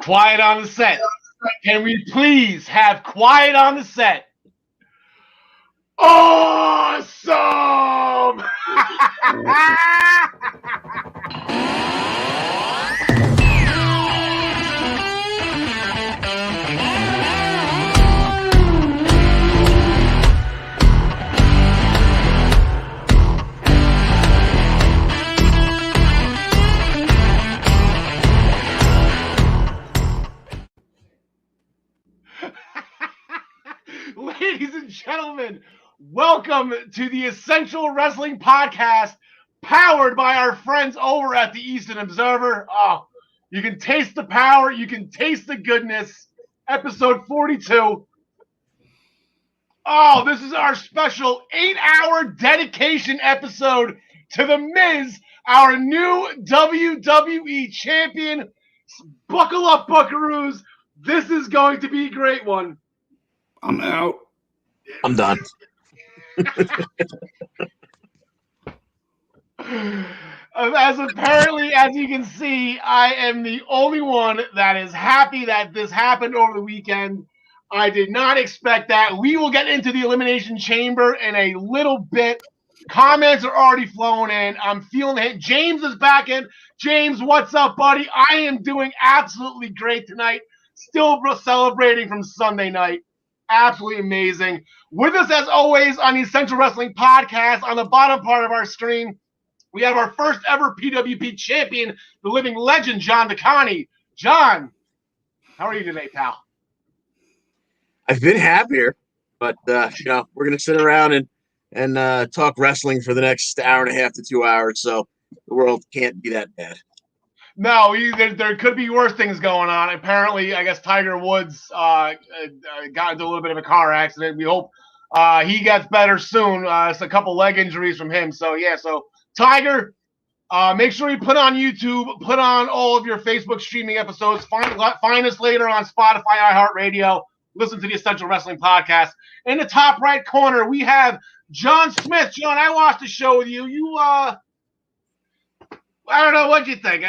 Quiet on the set. Can we please have quiet on the set? Awesome! Ladies and gentlemen, welcome to the Essential Wrestling Podcast, powered by our friends over at the Eastern Observer. Oh, you can taste the power, you can taste the goodness. Episode 42. Oh, this is our special 8-hour dedication episode to The Miz, our new WWE champion. Buckle up, buckaroos. This is going to be a great one. I'm out. I'm done. As apparently, as you can see, I am the only one that is happy that this happened over the weekend. I did not expect that. We will get into the Elimination Chamber in a little bit. Comments are already flowing in. I'm feeling it. James is back in. James, what's up, buddy? I am doing absolutely great tonight. Still celebrating from Sunday night. Absolutely amazing. With us, as always, on the Essential Wrestling Podcast, on the bottom part of our screen, we have our first ever PWP champion, the living legend, John DeConnie. John, how are you today, pal? I've been happier, but we're gonna sit around and talk wrestling for the next hour and a half to 2 hours. So the world can't be that bad. No, there could be worse things going on. Apparently, I guess Tiger Woods got into a little bit of a car accident. We hope he gets better soon. It's a couple leg injuries from him. So, yeah. So, Tiger, make sure you put on YouTube, put on all of your Facebook streaming episodes. Find us later on Spotify, iHeartRadio. Listen to the Essential Wrestling Podcast. In the top right corner, we have John Smith. John, I watched the show with you. I don't know what you think.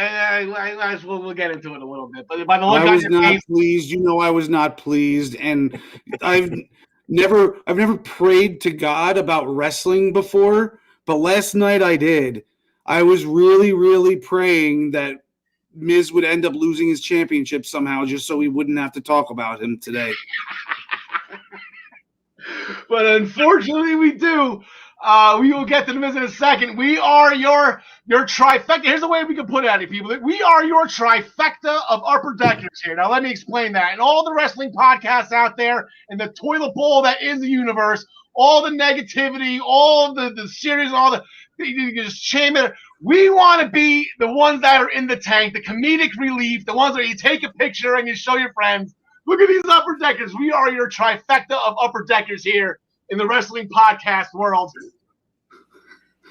We'll get into it a little bit. But by the look I on was your not face, pleased. You know, I was not pleased, and I've never prayed to God about wrestling before, but last night I did. I was really, really praying that Miz would end up losing his championship somehow, just so we wouldn't have to talk about him today. but unfortunately, we do. We will get to the Miz in a second. We are your trifecta. Here's the way we can put it at it, people. We are your trifecta of upper deckers here. Now, let me explain that. And all the wrestling podcasts out there in the toilet bowl that is the universe, all the negativity, all the series, all the you just shame it. We want to be the ones that are in the tank, the comedic relief, the ones that you take a picture and you show your friends. Look at these upper deckers. We are your trifecta of upper deckers here in the wrestling podcast world.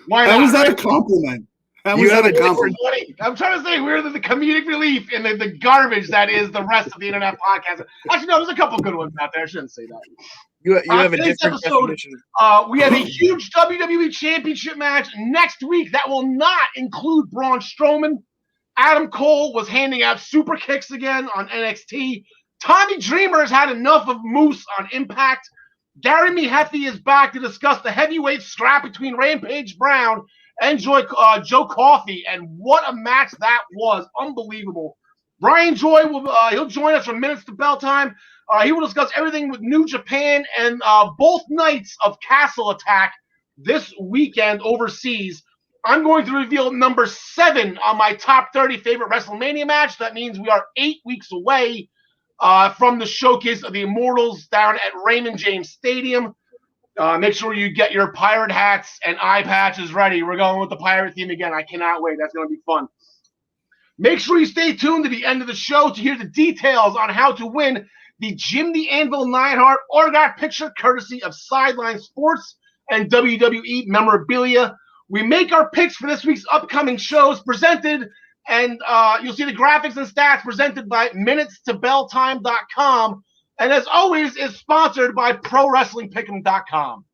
Why not? How was that a compliment? How was that a compliment? I'm trying to say we're the comedic relief in the garbage that is the rest of the internet podcast. Actually, no, there's a couple good ones out there. I shouldn't say that. You have a different episode, definition. We have a huge WWE Championship match next week that will not include Braun Strowman. Adam Cole was handing out super kicks again on NXT. Tommy Dreamer has had enough of Moose on Impact. Gary Mehaffy is back to discuss the heavyweight scrap between Rampage Brown and Joe Coffey, and what a match that was. Unbelievable. Brian Joy he'll join us from Minutes to Bell Time. He will discuss everything with New Japan and both nights of Castle Attack this weekend overseas. I'm going to reveal number 7 on my top 30 favorite WrestleMania match. That means we are 8 weeks away from the showcase of the Immortals down at Raymond James Stadium. Make sure you get your pirate hats and eye patches ready. We're going with the pirate theme again. I cannot wait. That's going to be fun. Make sure you stay tuned to the end of the show to hear the details on how to win the Jim the Anvil Neidhart autograph picture courtesy of Sideline Sports and WWE memorabilia. We make our picks for this week's upcoming shows presented, and you'll see the graphics and stats presented by MinutesToBellTime.com. And as always, is sponsored by ProWrestlingPick'em.com.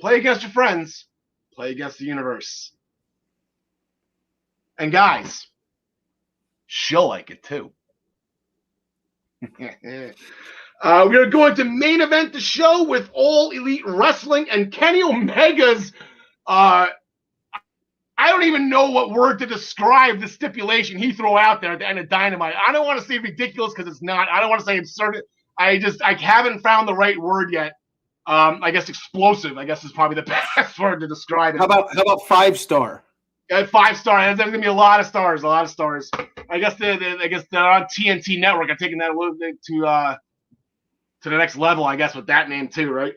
Play against your friends. Play against the universe. And guys, she'll like it too. We're going to go into main event the show with All Elite Wrestling and Kenny Omega's. I don't even know what word to describe the stipulation he threw out there at the end of Dynamite. I don't want to say ridiculous because it's not. I don't want to say absurd. I haven't found the right word yet. I guess explosive, I guess, is probably the best word to describe it. How about 5-star? 5-star. There's going to be a lot of stars. I guess they're on TNT Network. I'm taking that a little bit to the next level, I guess, with that name too, right?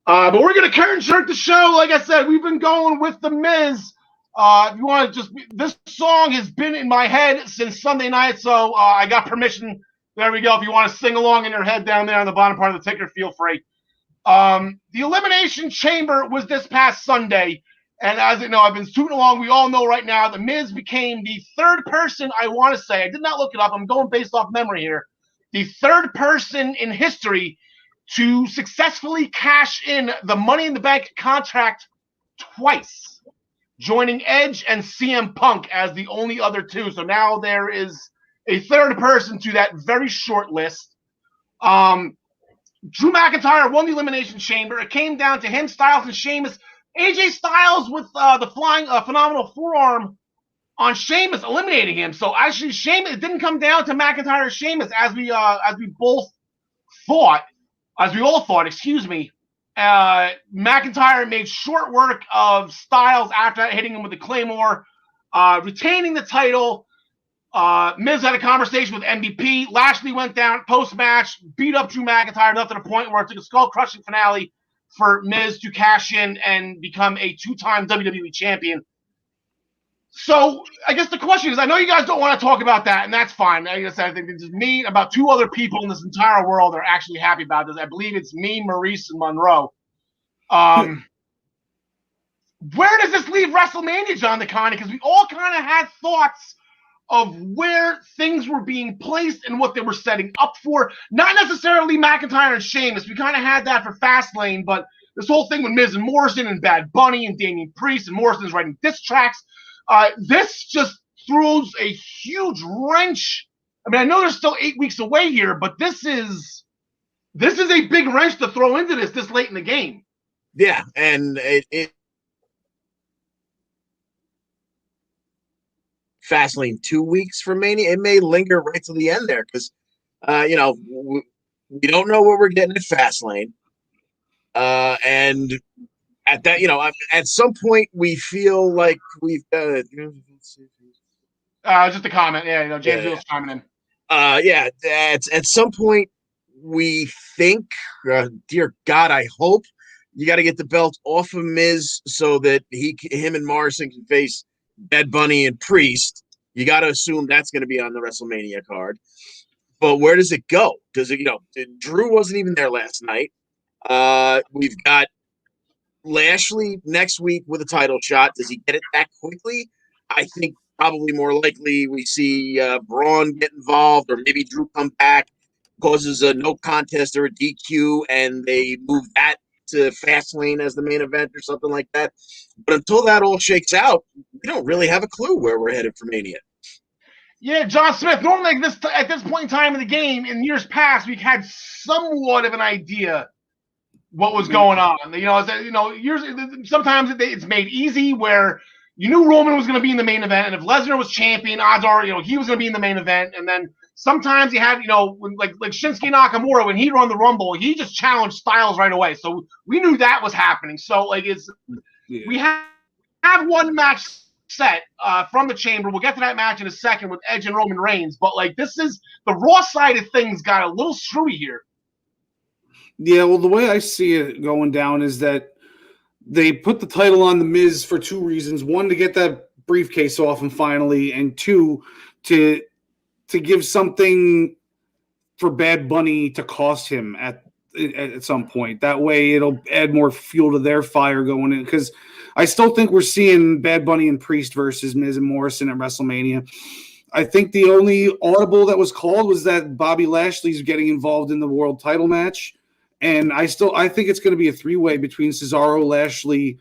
But we're going to curtain jerk the show. Like I said, we've been going with The Miz. If you want to this song has been in my head since Sunday night, so I got permission. There we go. If you want to sing along in your head down there on the bottom part of the ticker, feel free. The Elimination Chamber was this past Sunday, and as you know, I've been tooting along. We all know right now, The Miz became the third person, I want to say, I did not look it up, I'm going based off memory here, the third person in history to successfully cash in the Money in the Bank contract twice, joining Edge and CM Punk as the only other two. So now there is a third person to that very short list. Drew McIntyre won the Elimination Chamber. It came down to him, Styles, and Sheamus. AJ Styles with the flying phenomenal forearm on Sheamus, eliminating him. So actually, Sheamus, it didn't come down to McIntyre or Sheamus as we all thought. Excuse me. McIntyre made short work of Styles after hitting him with the Claymore, retaining the title. Miz had a conversation with MVP. Lashley went down post-match, beat up Drew McIntyre enough to the point where it took a skull-crushing finale for Miz to cash in and become a two-time WWE champion. So I guess the question is, I know you guys don't want to talk about that, and that's fine. I guess I think it's just me, about two other people in this entire world are actually happy about this. I believe it's me, Maurice, and Monroe. Where does this leave WrestleMania, John DeConnie? Because we all kind of had thoughts of where things were being placed and what they were setting up for. Not necessarily McIntyre and Sheamus. We kind of had that for Fastlane, but this whole thing with Miz and Morrison and Bad Bunny and Damian Priest and Morrison's writing diss tracks. This just throws a huge wrench. I mean, I know there's still 8 weeks away here, but this is a big wrench to throw into this late in the game. Yeah, and it Fastlane 2 weeks from Mania. It may linger right to the end there because, we don't know what we're getting at Fastlane, and at that, at some point we feel like we've got. Just a comment, yeah. James Will's chiming in. At some point we think, dear God, I hope you got to get the belt off of Miz so that him and Morrison can face Bad Bunny and Priest. You got to assume that's going to be on the WrestleMania card. But where does it go? Does it, Drew wasn't even there last night. We've got Lashley next week with a title shot. Does he get it that quickly? I think probably more likely we see Braun get involved, or maybe Drew come back, causes a no contest or a DQ, and they move that to Fastlane as the main event or something like that. But until that all shakes out, we don't really have a clue where we're headed for Mania. Yeah, John Smith, normally at this point in time in the game, in years past, we've had somewhat of an idea what was going on. Sometimes it's made easy where you knew Roman was going to be in the main event, and if Lesnar was champion, odds are, he was going to be in the main event. And then sometimes you had, like Shinsuke Nakamura, when he won the Rumble, he just challenged Styles right away. So we knew that was happening. So we have one match set from the Chamber. We'll get to that match in a second with Edge and Roman Reigns. But this is the Raw side of things got a little screwy here. Yeah, well, the way I see it going down is that they put the title on The Miz for two reasons. One, to get that briefcase off him finally, and two, to give something for Bad Bunny to cost him at some point. That way it'll add more fuel to their fire going in, because I still think we're seeing Bad Bunny and Priest versus Miz and Morrison at WrestleMania. I think the only audible that was called was that Bobby Lashley's getting involved in the world title match. And I think it's going to be a three-way between Cesaro, Lashley,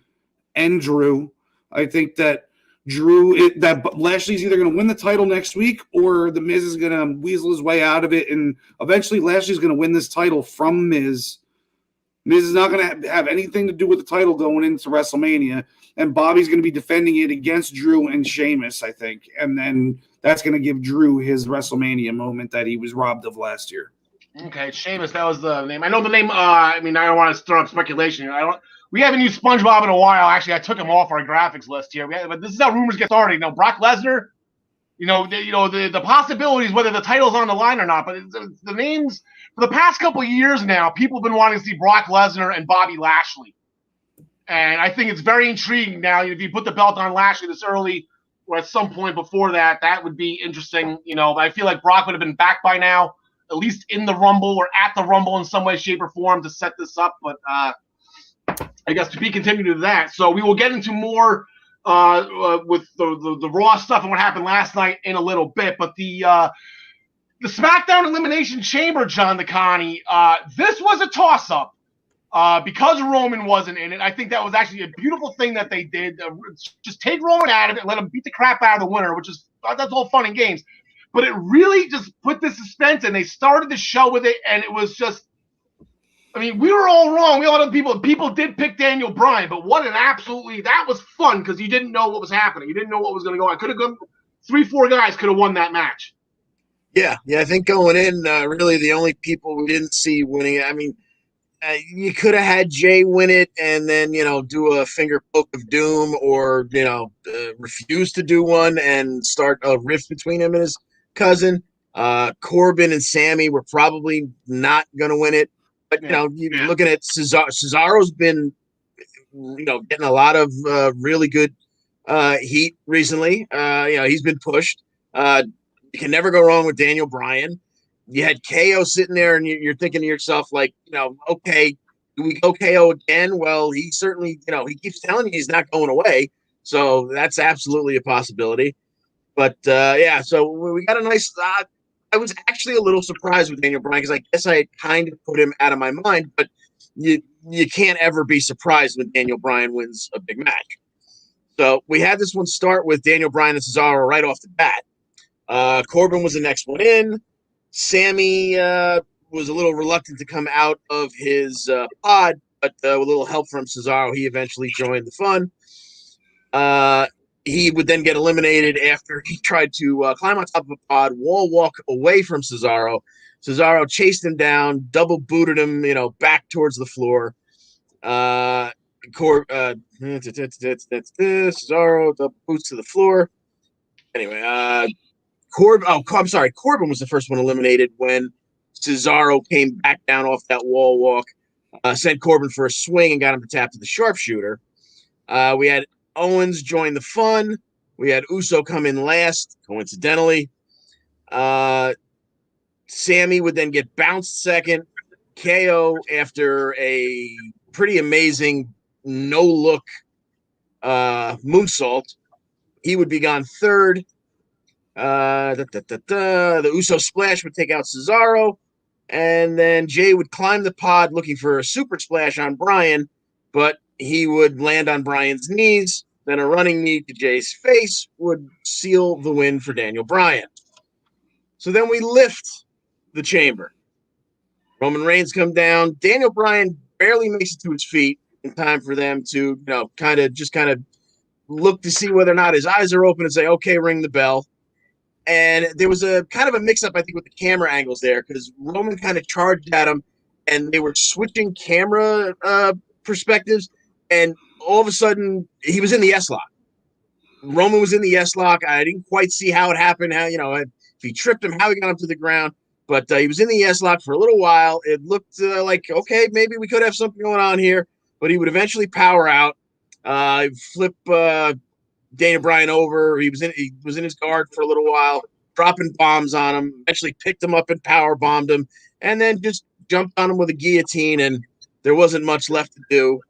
and Drew. I think that that Lashley's either going to win the title next week or the Miz is going to weasel his way out of it, and eventually Lashley's going to win this title from Miz. Miz is not going to have anything to do with the title going into WrestleMania, and Bobby's going to be defending it against Drew and Sheamus, I think, and then that's going to give Drew his WrestleMania moment that he was robbed of last year. Okay, Sheamus, that was the name. I know the name. I don't want to stir up speculation. We haven't used SpongeBob in a while. Actually, I took him off our graphics list here. But this is how rumors get started. Brock Lesnar. The possibilities, whether the title's on the line or not. But the names for the past couple of years now, people have been wanting to see Brock Lesnar and Bobby Lashley, and I think it's very intriguing now. If you put the belt on Lashley this early, or at some point before that, that would be interesting. But I feel like Brock would have been back by now, at least in the Rumble or at the Rumble in some way, shape, or form to set this up. But I guess to be continued to that. So we will get into more with the Raw stuff and what happened last night in a little bit. But the SmackDown Elimination Chamber, John DeConnie, this was a toss-up because Roman wasn't in it. I think that was actually a beautiful thing that they did. Just take Roman out of it and let him beat the crap out of the winner, that's all fun and games. But it really just put the suspense, and they started the show with it, and it was just, we were all wrong. We all had people did pick Daniel Bryan, but that was fun because you didn't know what was happening. You didn't know what was going to go on. Could have gone 3-4 guys could have won that match. Yeah. I think going in, really the only people we didn't see winning it. You could have had Jay win it and then, do a finger poke of doom or, refuse to do one and start a rift between him and his cousin. Corbin and Sammy were probably not going to win it. But, you're looking at Cesaro's been, getting a lot of really good heat recently. He's been pushed. You can never go wrong with Daniel Bryan. You had KO sitting there, and you're thinking to yourself, like, okay, do we go KO again? Well, he certainly, he keeps telling you he's not going away. So that's absolutely a possibility. But, so we got a nice I was actually a little surprised with Daniel Bryan because I guess I kind of put him out of my mind, but you can't ever be surprised when Daniel Bryan wins a big match. So we had this one start with Daniel Bryan and Cesaro right off the bat. Corbin was the next one in. Sammy was a little reluctant to come out of his pod, but with a little help from Cesaro, he eventually joined the fun. He would then get eliminated after he tried to climb on top of a pod, wall walk away from Cesaro. Cesaro chased him down, double booted him, back towards the floor. Cesaro double boots to the floor. Anyway, Corbin was the first one eliminated when Cesaro came back down off that wall walk, sent Corbin for a swing and got him to tap to the sharpshooter. We had Owens join the fun. We had Uso come in last, coincidentally. Sammy would then get bounced second. KO after a pretty amazing no-look moonsault. He would be gone third. The Uso splash would take out Cesaro. And then Jay would climb the pod looking for a super splash on Bryan, but he would land on Bryan's knees. Then a running knee to Jay's face would seal the win for Daniel Bryan. So then we lift the chamber. Roman Reigns come down. Daniel Bryan barely makes it to his feet in time for them to, kind of look to see whether or not his eyes are open and say, okay, ring the bell. And there was a kind of a mix-up, I think, with the camera angles there because Roman kind of charged at him, and they were switching camera perspectives, and all of a sudden, he was in the S-lock. Roman was in the S-lock. I didn't quite see how it happened, if he tripped him, how he got him to the ground, but he was in the S-lock for a little while. It looked like, okay, maybe we could have something going on here, but he would eventually power out, flip Daniel Bryan over. He was in his guard for a little while, dropping bombs on him. Eventually picked him up and power bombed him, and then just jumped on him with a guillotine. And there wasn't much left to do.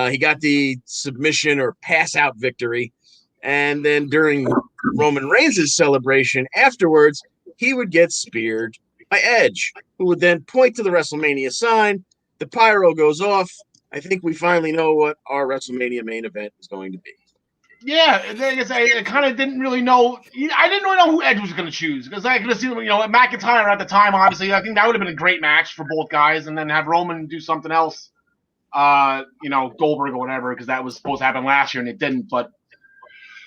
He got the submission or pass out victory, and then during Roman Reigns' celebration afterwards, he would get speared by Edge, who would then point to the WrestleMania sign. The pyro goes off. I think we finally know what our WrestleMania main event is going to be. Yeah, I kind of didn't really know. I didn't really know who Edge was going to choose because I could have seen, McIntyre at the time. Obviously, I think that would have been a great match for both guys, and then have Roman do something else, Goldberg or whatever, because that was supposed to happen last year and it didn't. But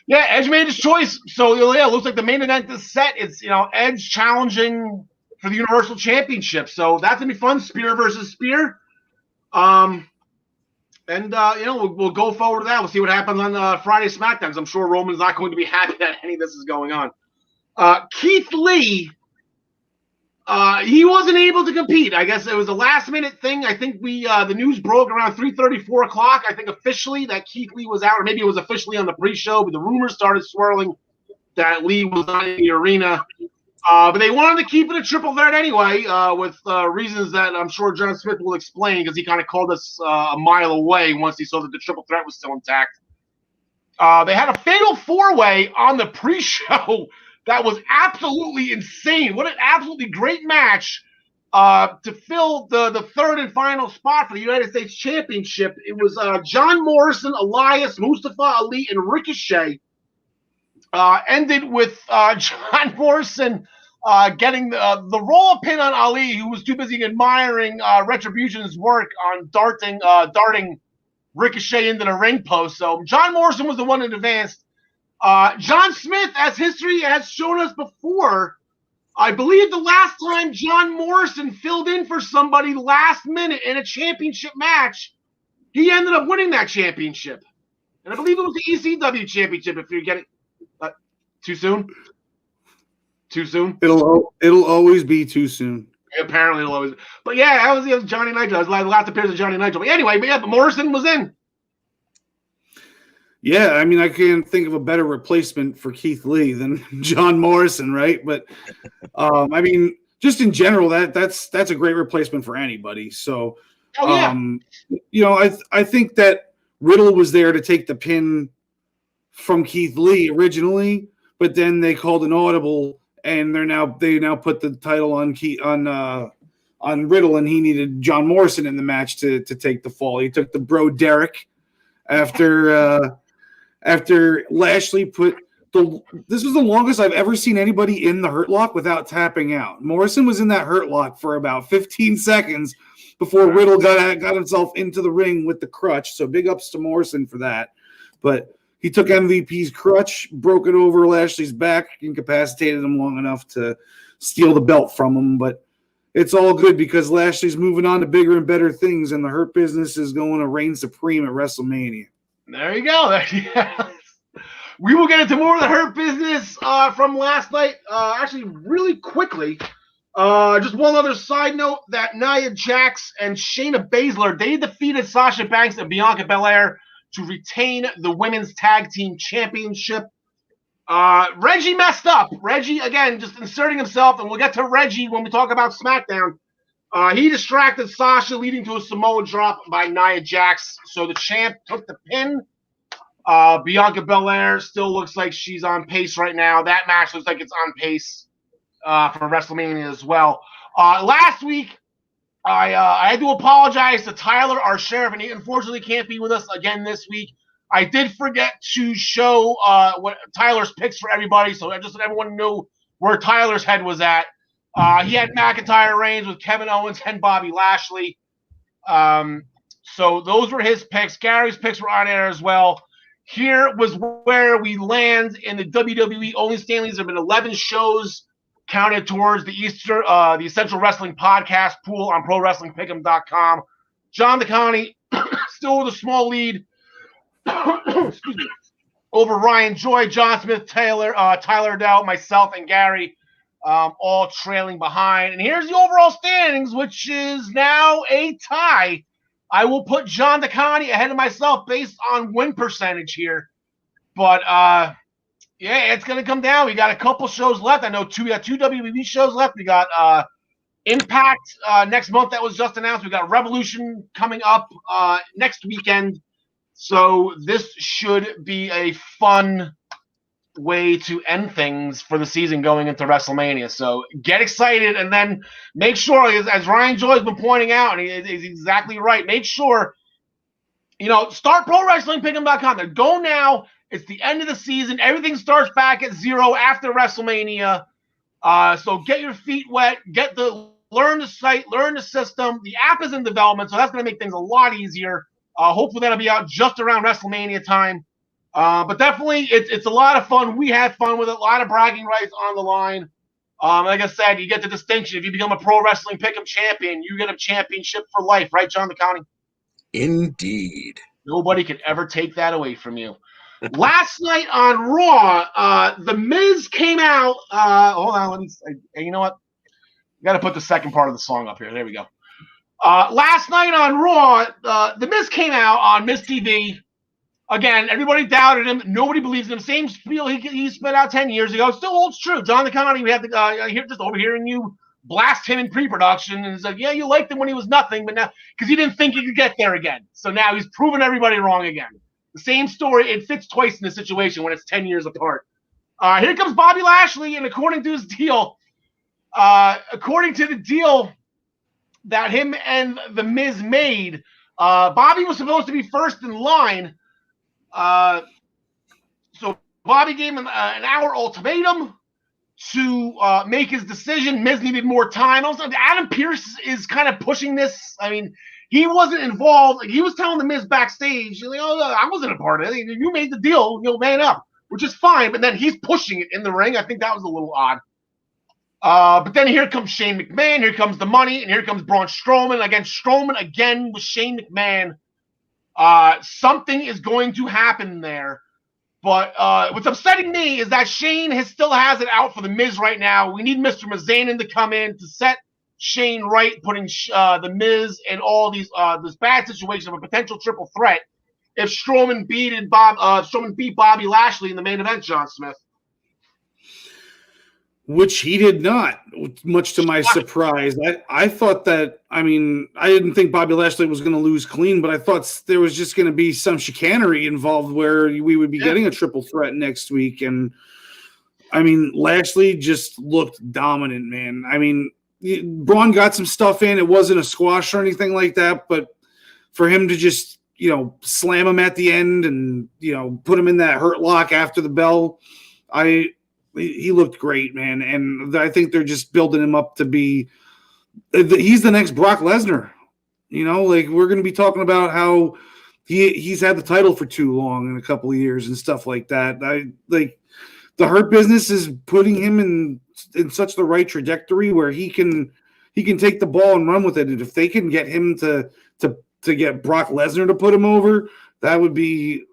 yeah, Edge made his choice. So yeah, it looks like the main event is set. It's Edge challenging for the Universal Championship. So that's gonna be fun. Spear versus Spear. And we'll go forward to that. We'll see what happens on Friday SmackDowns. I'm sure Roman's not going to be happy that any of this is going on. Keith Lee, he wasn't able to compete. I guess it was a last minute thing. I think the news broke around 3:30, 4 o'clock. I think officially that Keith Lee was out, or maybe it was officially on the pre-show, but the rumors started swirling that Lee was not in the arena. But they wanted to keep it a triple threat anyway, with reasons that I'm sure John Smith will explain, because he kind of called us a mile away once he saw that the triple threat was still intact. They had a fatal four-way on the pre-show that was absolutely insane. What an absolutely great match to fill the third and final spot for the United States Championship. It was John Morrison, Elias, Mustafa Ali, and Ricochet. Ended with John Morrison getting the roll-up pin on Ali, who was too busy admiring Retribution's work on darting Ricochet into the ring post. So John Morrison was the one that advanced. John Smith, as history has shown us before, I believe the last time John Morrison filled in for somebody last minute in a championship match, he ended up winning that championship. And I believe it was the ECW championship, if you're getting too soon. Too soon? It'll always be too soon. Apparently it'll always. But yeah, that was Johnny Nitro. I was like lots of pairs of Johnny Nitro. But anyway, but Morrison was in. Yeah, I mean, I can't think of a better replacement for Keith Lee than John Morrison, right? But I mean, just in general, that's a great replacement for anybody. So, I think that Riddle was there to take the pin from Keith Lee originally, but then they called an audible, and they now put the title on Riddle, and he needed John Morrison in the match to take the fall. He took the bro Derek after Lashley put this was the longest I've ever seen anybody in the Hurt Lock without tapping out. Morrison was in that Hurt Lock for about 15 seconds before Riddle got himself into the ring with the crutch. So big ups to Morrison for that. But he took MVP's crutch, broke it over Lashley's back, incapacitated him long enough to steal the belt from him. But it's all good because Lashley's moving on to bigger and better things, and the Hurt Business is going to reign supreme at WrestleMania. There you go. We will get into more of the Hurt Business from last night. Actually, really quickly, just one other side note, that Nia Jax and Shayna Baszler, they defeated Sasha Banks and Bianca Belair to retain the Women's Tag Team Championship. Reggie messed up. Reggie, again, just inserting himself, and we'll get to Reggie when we talk about SmackDown. He distracted Sasha, leading to a Samoa drop by Nia Jax. So the champ took the pin. Bianca Belair still looks like she's on pace right now. That match looks like it's on pace for WrestleMania as well. Last week, I had to apologize to Tyler, our sheriff, and he unfortunately can't be with us again this week. I did forget to show what Tyler's picks for everybody, so just so everyone knew where Tyler's head was at. He had McIntyre Reigns with Kevin Owens and Bobby Lashley. So those were his picks. Gary's picks were on air as well. Here was where we land in the WWE Only Stanleys. There have been 11 shows counted towards the Essential Wrestling Podcast pool on ProWrestlingPick'em.com. John DeConnie still with a small lead excuse me, over Ryan Joy, John Smith, Tyler Adelle, myself, and Gary, all trailing behind. And here's the overall standings, which is now a tie. I will put John DeConnie ahead of myself based on win percentage here. But, yeah, it's going to come down. We got a couple shows left. I know we got two WWE shows left. We got Impact next month that was just announced. We got Revolution coming up next weekend. So this should be a fun way to end things for the season going into WrestleMania. So get excited, and then make sure, as Ryan Joy has been pointing out, and he's exactly right, make sure, start ProWrestlingPick'em.com. Go now It's the end of the season. Everything starts back at zero after WrestleMania. So get your feet wet. Learn the site, learn the system. The app is in development, so that's going to make things a lot easier. Hopefully that'll be out just around WrestleMania time. But definitely, it's a lot of fun. We had fun with it. A lot of bragging rights on the line. Like I said, you get the distinction. If you become a pro wrestling pick'em champion, you get a championship for life, right, John DeConnie? Indeed. Nobody can ever take that away from you. Last night on Raw, The Miz came out. Hold on, you know what? Got to put the second part of the song up here. There we go. Last night on Raw, The Miz came out on Miz TV. Again, everybody doubted him. Nobody believes him. Same spiel he spit out 10 years ago. Still holds true. John DeConnie, we had just overhearing you blast him in pre-production, and said, yeah, you liked him when he was nothing, but now because you didn't think he could get there again. So now he's proven everybody wrong again. The same story. It fits twice in the situation when it's 10 years apart. Here comes Bobby Lashley, and according to his deal, according to the deal that him and The Miz made, Bobby was supposed to be first in line. So Bobby gave him an hour ultimatum to make his decision. Miz needed more time. Also, Adam Pearce is kind of pushing this. I mean, he wasn't involved. Like, he was telling the Miz backstage, like, "Oh, I wasn't a part of it. You made the deal. You'll man up," which is fine. But then he's pushing it in the ring. I think that was a little odd. But then here comes Shane McMahon. Here comes the money, and here comes Braun Strowman. Strowman again with Shane McMahon. Something is going to happen there. But what's upsetting me is that Shane still has it out for the Miz right now. We need Mr. Mizanin to come in to set Shane right, putting the Miz in all this bad situation of a potential triple threat. If Strowman beat Bobby Lashley in the main event, John Smith, which he did not, much to my surprise. I thought that, I mean, I didn't think Bobby Lashley was going to lose clean, but I thought there was just going to be some chicanery involved where we would be getting a triple threat next week. And, I mean, Lashley just looked dominant, man. I mean, Braun got some stuff in. It wasn't a squash or anything like that, but for him to just, slam him at the end and, put him in that hurt lock after the bell, he looked great, man, and I think they're just building him up to be he's the next Brock Lesnar. Like, we're going to be talking about how he's had the title for too long in a couple of years and stuff like that. The Hurt Business is putting him in such the right trajectory where he can take the ball and run with it. And if they can get him to get Brock Lesnar to put him over, that would be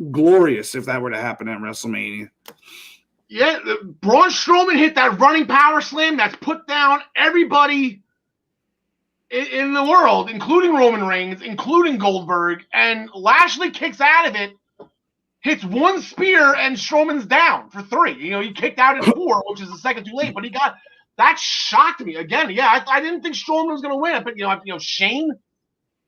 glorious if that were to happen at WrestleMania. Yeah, Braun Strowman hit that running power slam that's put down everybody in the world, including Roman Reigns, including Goldberg, and Lashley kicks out of it, hits one spear, and Strowman's down for 3. He kicked out at 4, which is a second too late, but that shocked me. Again, yeah, I didn't think Strowman was going to win, but, Shane,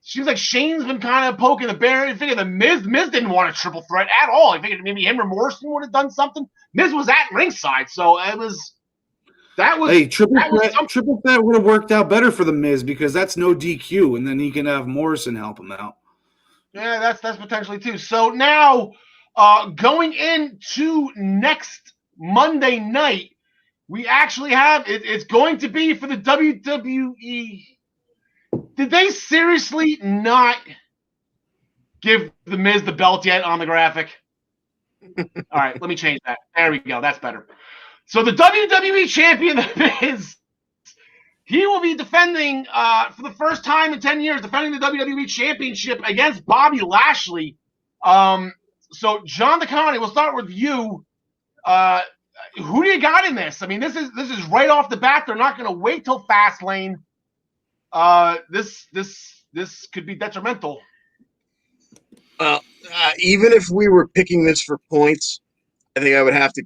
seems like Shane's been kind of poking the bear. I figured the Miz didn't want a triple threat at all. I figured maybe him or Morrison would have done something. Miz was at ringside, so triple threat would have worked out better for the Miz because that's no DQ, and then he can have Morrison help him out. Yeah, that's potentially too. So now, going into next Monday night, we actually have it's going to be for the WWE. Did they seriously not give the Miz the belt yet on the graphic? All right, let me change that. There we go. That's better. So the WWE champion, The Miz, he will be defending for the first time in 10 years, defending the WWE championship against Bobby Lashley. So John DeConnie, we'll start with you. Who do you got in this? I mean, this is right off the bat. They're not going to wait till Fastlane. This could be detrimental. Even if we were picking this for points, I think I would have to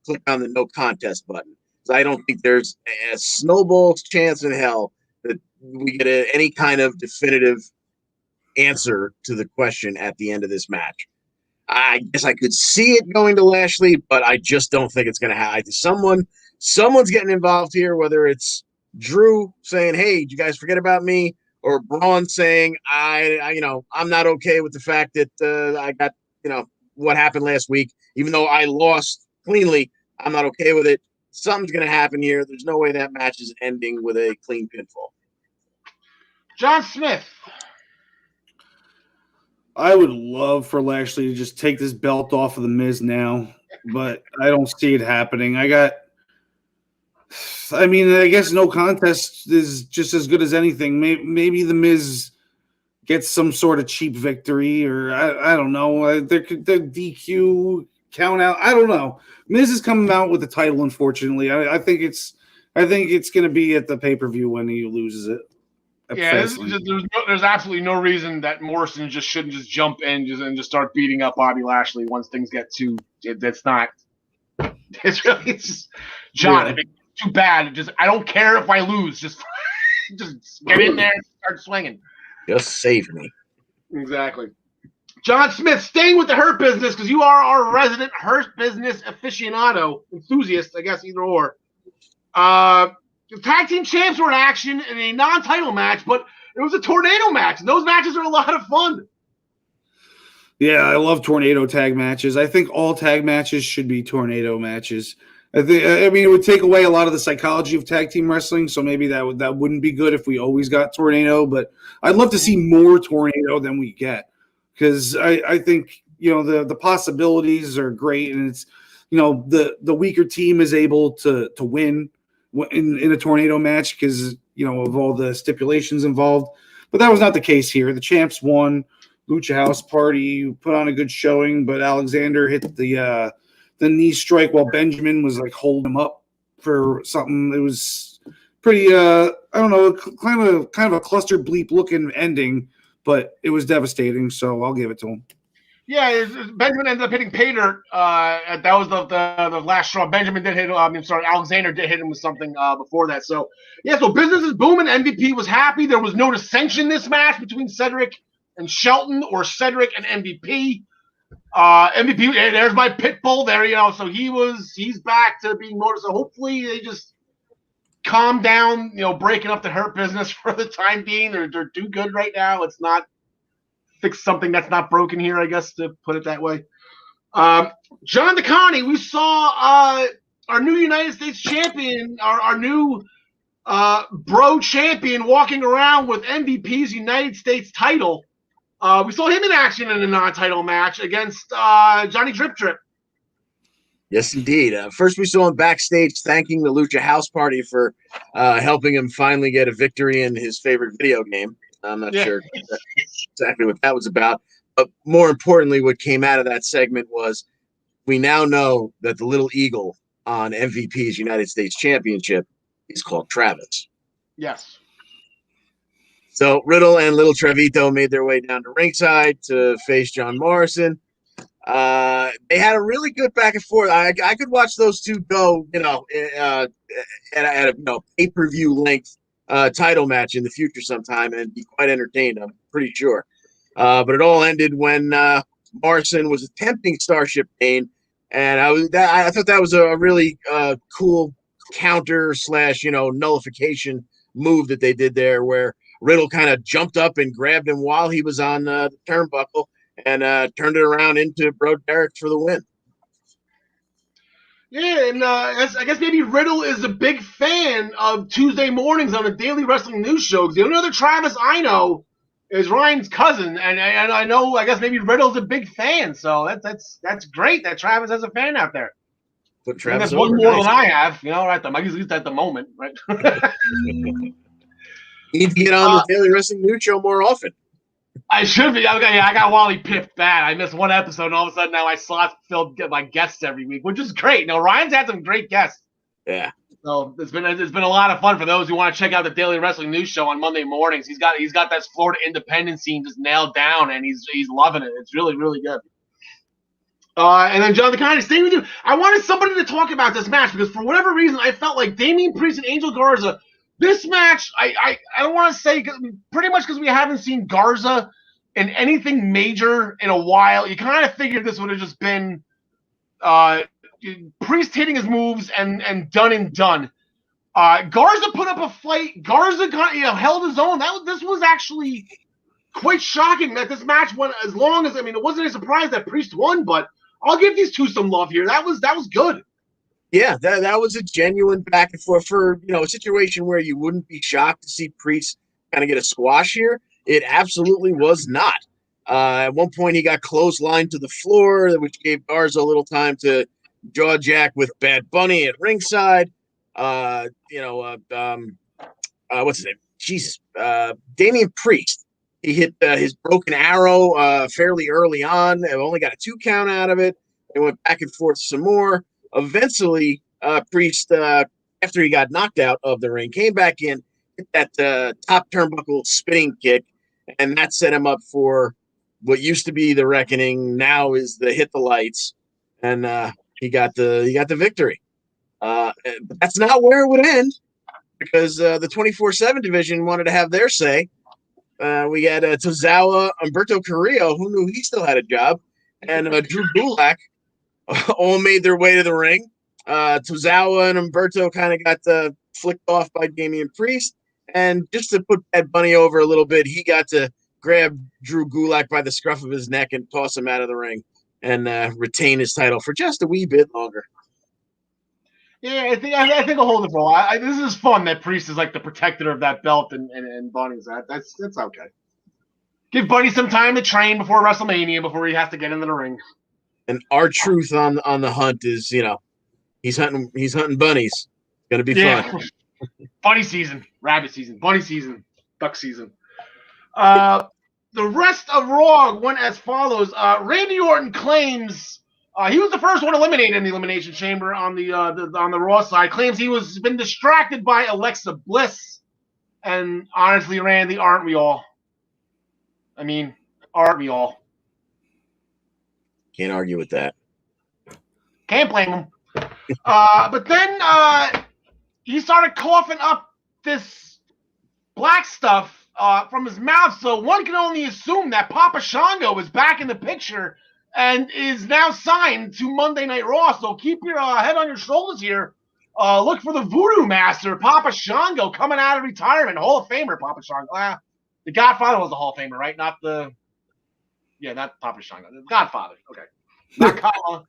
click on the no contest button. I don't think there's a snowball's chance in hell that we get any kind of definitive answer to the question at the end of this match. I guess I could see it going to Lashley, but I just don't think it's going to happen. Someone's getting involved here, whether it's Drew saying, "Hey, did you guys forget about me?" or Braun saying, I'm not okay with the fact that I got, what happened last week. Even though I lost cleanly, I'm not okay with it. Something's going to happen here. There's no way that match is ending with a clean pinfall. John Smith. I would love for Lashley to just take this belt off of the Miz now, but I don't see it happening. I guess no contest is just as good as anything. Maybe the Miz gets some sort of cheap victory, or I don't know. The DQ count out. I don't know. Miz is coming out with the title. Unfortunately, I think it's going to be at the pay-per-view when he loses it. Yeah, there's absolutely no reason that Morrison just shouldn't just jump in and just start beating up Bobby Lashley once things get too. That's not. It's just John. Yeah. If it's too bad, I don't care if I lose. Just get in there and start swinging. Just save me. Exactly. John Smith, staying with the Hurt Business because you are our resident Hurt Business aficionado, enthusiast, I guess, either or. The tag team champs were in action in a non-title match, but it was a tornado match. And those matches are a lot of fun. Yeah, I love tornado tag matches. I think all tag matches should be tornado matches. It would take away a lot of the psychology of tag team wrestling, so maybe that wouldn't be good if we always got tornado. But I'd love to see more tornado than we get, because I think the possibilities are great, and it's the weaker team is able to win in a tornado match because of all the stipulations involved. But that was not the case here. The champs won. Lucha House Party put on a good showing, but Alexander hit the knee strike while Benjamin was like holding him up for something. It was pretty I don't know, kind of a cluster bleep looking ending, but it was devastating, so I'll give it to him. Yeah, Benjamin ended up hitting Pater. That was the last straw. Benjamin did hit. Alexander did hit him with something before that. So yeah, so business is booming. MVP was happy. There was no dissension this match between Cedric and Shelton or Cedric and MVP. MVP, there's my pit bull there. So he's back to being noticed. So hopefully they just calm down. Breaking up the Hurt Business for the time being. They're too good right now. Let's not fix something that's not broken here, I guess, to put it that way. John DeConnie, we saw our new United States champion, our new bro champion walking around with MVP's United States title. We saw him in action in a non-title match against Johnny Drip Drip. Yes, indeed. First, we saw him backstage thanking the Lucha House Party for helping him finally get a victory in his favorite video game. I'm not sure exactly what that was about. But more importantly, what came out of that segment was we now know that the little eagle on MVP's United States Championship is called Travis. Yes. So Riddle and Little Trevito made their way down to ringside to face John Morrison. They had a really good back and forth. I could watch those two go, at a pay-per-view length title match in the future sometime and be quite entertained, I'm pretty sure. But it all ended when Morrison was attempting Starship Pain, and I thought that was a really cool counter / nullification move that they did there, where Riddle kind of jumped up and grabbed him while he was on the turnbuckle and turned it around into Bro Derek for the win. Yeah, and I guess maybe Riddle is a big fan of Tuesday mornings on a daily wrestling news show. The only other Travis I know is Ryan's cousin, and I know, I guess maybe Riddle's a big fan, so that's great that Travis has a fan out there. Put Travis that's one over, more nice. than I have, at least at the moment, right? You need to get on the daily wrestling news show more often. I should be. Okay, I got Wally pipped bad. I missed one episode, and all of a sudden now I slot filled my guests every week, which is great. Now Ryan's had some great guests. Yeah. So it's been a lot of fun for those who want to check out the Daily Wrestling News Show on Monday mornings. He's got that Florida independent scene just nailed down, and he's loving it. It's really, really good. And then John, the kind of thing we do, I wanted somebody to talk about this match because for whatever reason I felt like Damian Priest and Angel Garza. This match, I don't want to say pretty much because we haven't seen Garza in anything major in a while. You kind of figured this would have just been Priest hitting his moves and done and done. Garza put up a fight. Garza held his own. This was actually quite shocking that this match went as long as, I mean, it wasn't a surprise that Priest won, but I'll give these two some love here. That was good. Yeah, that was a genuine back and forth for, a situation where you wouldn't be shocked to see Priest kind of get a squash here. It absolutely was not. At one point, he got clotheslined to the floor, which gave Garza a little time to jaw jack with Bad Bunny at ringside. What's his name? Jesus, Damian Priest. He hit his broken arrow fairly early on. They only got a 2 count out of it. They went back and forth some more. Eventually, Priest, after he got knocked out of the ring, came back in, hit that top turnbuckle spinning kick, and that set him up for what used to be the Reckoning. Now is the Hit the Lights, and he got the victory. But that's not where it would end, because the 24/7 division wanted to have their say. We had Tozawa, Humberto Carrillo, who knew he still had a job, and Drew Gulak all made their way to the ring. Tozawa and Humberto kind of got flicked off by Damian Priest. And just to put Bad Bunny over a little bit, he got to grab Drew Gulak by the scruff of his neck and toss him out of the ring and retain his title for just a wee bit longer. Yeah, I think I'll hold it for a while. This is fun that Priest is like the protector of that belt, and Bunny's that. That's okay. Give Bunny some time to train before WrestleMania, before he has to get into the ring. And our truth on the hunt is, he's hunting bunnies. It's gonna be fun. Bunny season, rabbit season, bunny season, duck season. The rest of Raw went as follows. Randy Orton claims he was the first one eliminated in the Elimination Chamber on the Raw side. Claims he was been distracted by Alexa Bliss. And honestly, Randy, aren't we all? I mean, aren't we all? Can't argue with that. Can't blame him. But then he started coughing up this black stuff from his mouth, so one can only assume that Papa Shango is back in the picture and is now signed to Monday Night Raw. So keep your head on your shoulders here. Look for the Voodoo Master, Papa Shango, coming out of retirement. Hall of Famer, Papa Shango. The Godfather was a Hall of Famer, right? Not Papa Shango. The Godfather. Okay. Not Kama.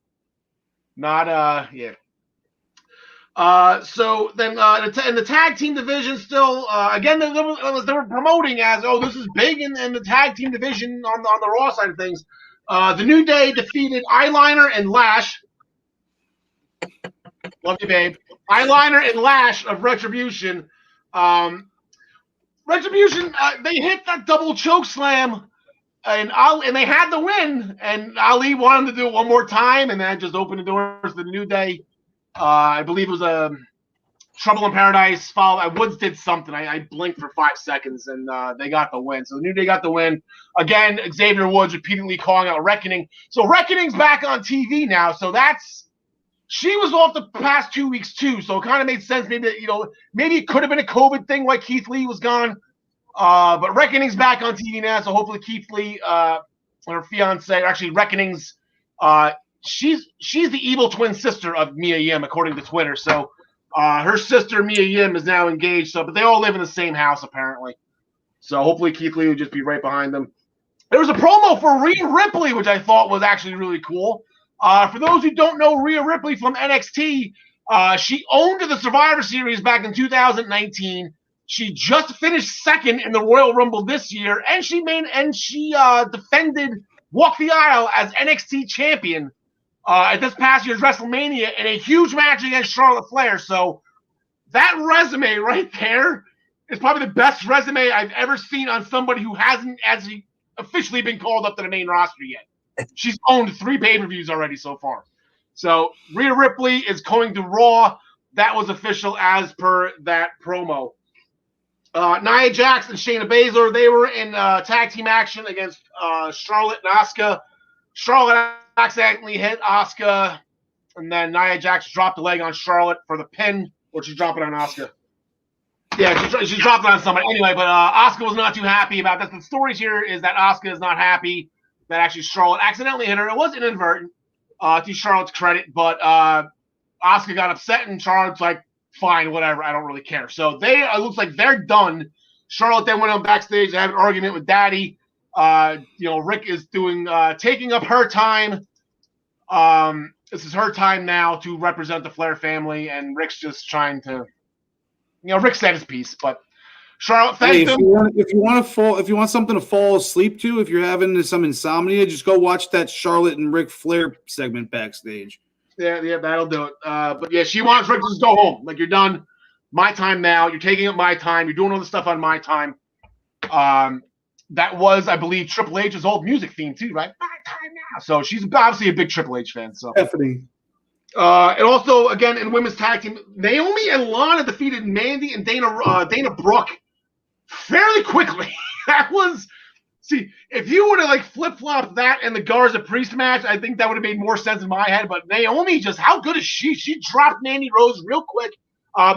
Not, yeah. So then in the tag team division still, again, they were promoting as, this is big in the tag team division on the Raw side of things. The New Day defeated Eyeliner and Lash. Love you, babe. Eyeliner and Lash of Retribution. Retribution, they hit that double choke slam, and they had the win. And Ali wanted to do it one more time, and that just opened the doors to the New Day. I believe it was Trouble in Paradise. Woods did something. I blinked for 5 seconds, and they got the win. So the New Day got the win. Again, Xavier Woods repeatedly calling out Reckoning. So Reckoning's back on TV now. So she was off the past 2 weeks too. So it kind of made sense. Maybe it could have been a COVID thing why Keith Lee was gone. But Reckoning's back on TV now. So hopefully Keith Lee, her fiance, or actually Reckoning's, she's the evil twin sister of Mia Yim, according to Twitter. So her sister Mia Yim is now engaged. So, but they all live in the same house apparently. So hopefully Keith Lee would just be right behind them. There was a promo for Rhea Ripley, which I thought was actually really cool. For those who don't know Rhea Ripley from NXT, she owned the Survivor Series back in 2019. She just finished second in the Royal Rumble this year, and she defended Walk the Aisle as NXT champion at this past year's WrestleMania in a huge match against Charlotte Flair. So that resume right there is probably the best resume I've ever seen on somebody who hasn't actually officially been called up to the main roster yet. She's owned 3 pay-per-views already so far. So Rhea Ripley is going to Raw. That was official as per that promo. Nia Jax and Shayna Baszler, they were in tag team action against Charlotte and Asuka. Charlotte accidentally hit Asuka, and then Nia Jax dropped the leg on Charlotte for the pin, or she dropped it on Asuka. Yeah, she dropped it on somebody. Anyway, but Asuka was not too happy about this. The story here is that Asuka is not happy that actually Charlotte accidentally hit her. It was inadvertent, to Charlotte's credit, but Asuka got upset, and Charlotte's like, fine, whatever, I don't really care. So it looks like they're done. Charlotte then went on backstage to have an argument with Daddy. Rick is taking up her time. This is her time now to represent the Flair family, and Rick's just trying to, Rick said his piece, but Charlotte thanked him. If you want something to fall asleep to, if you're having some insomnia, just go watch that Charlotte and Ric Flair segment backstage. Yeah, that'll do it. But yeah, she wants Rick to just go home. Like, you're done. My time now. You're taking up my time. You're doing all this stuff on my time. That was, I believe, Triple H's old music theme too, right? My time now. So she's obviously a big Triple H fan. So Stephanie. And also, again, in women's tag team, Naomi and Lana defeated Mandy and Dana Brooke fairly quickly. That was, if you would have flip-flopped that and the Garza Priest match, I think that would have made more sense in my head. But Naomi, just how good is she? She dropped Mandy Rose real quick.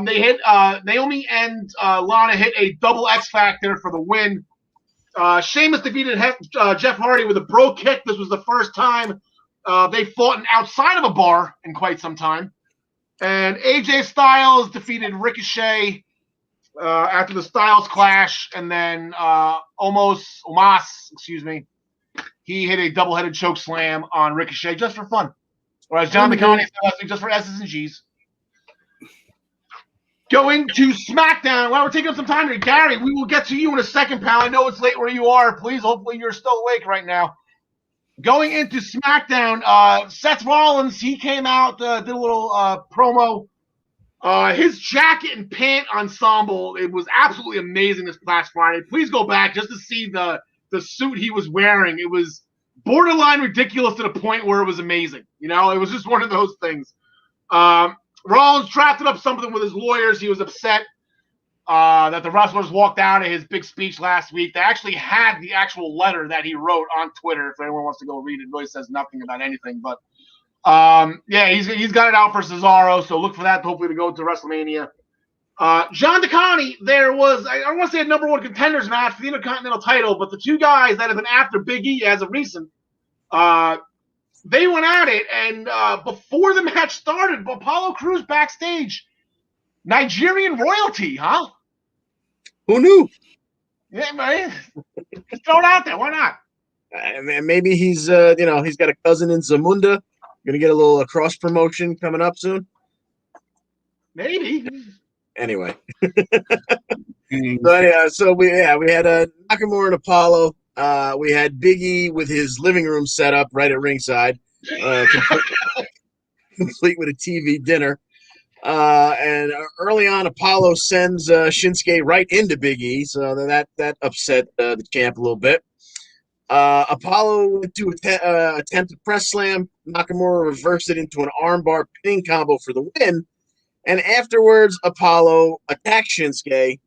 They hit Naomi and Lana hit a double X Factor for the win. Sheamus defeated Jeff Hardy with a bro kick. This was the first time they fought outside of a bar in quite some time. And AJ Styles defeated Ricochet after the Styles clash, and then Omos, he hit a double-headed choke slam on Ricochet just for fun. Or as John McConaughey said, just for S's and G's. Going to SmackDown. While we're taking up some time here, Gary, we will get to you in a second, pal. I know it's late where you are. Please, hopefully you're still awake right now. Going into SmackDown, Seth Rollins, he came out, did a little promo. His jacket and pant ensemble, it was absolutely amazing this past Friday. Please go back just to see the suit he was wearing. It was borderline ridiculous to the point where it was amazing. It was just one of those things. Rollins drafted up something with his lawyers. He was upset that the wrestlers walked out of his big speech last week. They actually had the actual letter that he wrote on Twitter. If anyone wants to go read it, it really says nothing about anything. But he's got it out for Cesaro, so look for that hopefully to go to WrestleMania. John DeConnie, there was, I don't want to say a number one contenders match for the Intercontinental title, but the two guys that have been after Big E as of recent, they went at it, and before the match started, Apollo Crews backstage, Nigerian royalty, huh? Who knew? Yeah, man. Just throw it out there. Why not? Maybe he's he's got a cousin in Zamunda. Gonna get a little cross promotion coming up soon. Maybe. Anyway. So we had Nakamura and Apollo. We had Big E with his living room set up right at ringside, complete with a TV dinner. And early on, Apollo sends Shinsuke right into Big E, so that upset the champ a little bit. Apollo went to attempt a press slam. Nakamura reversed it into an armbar pinning combo for the win. And afterwards, Apollo attacked Shinsuke,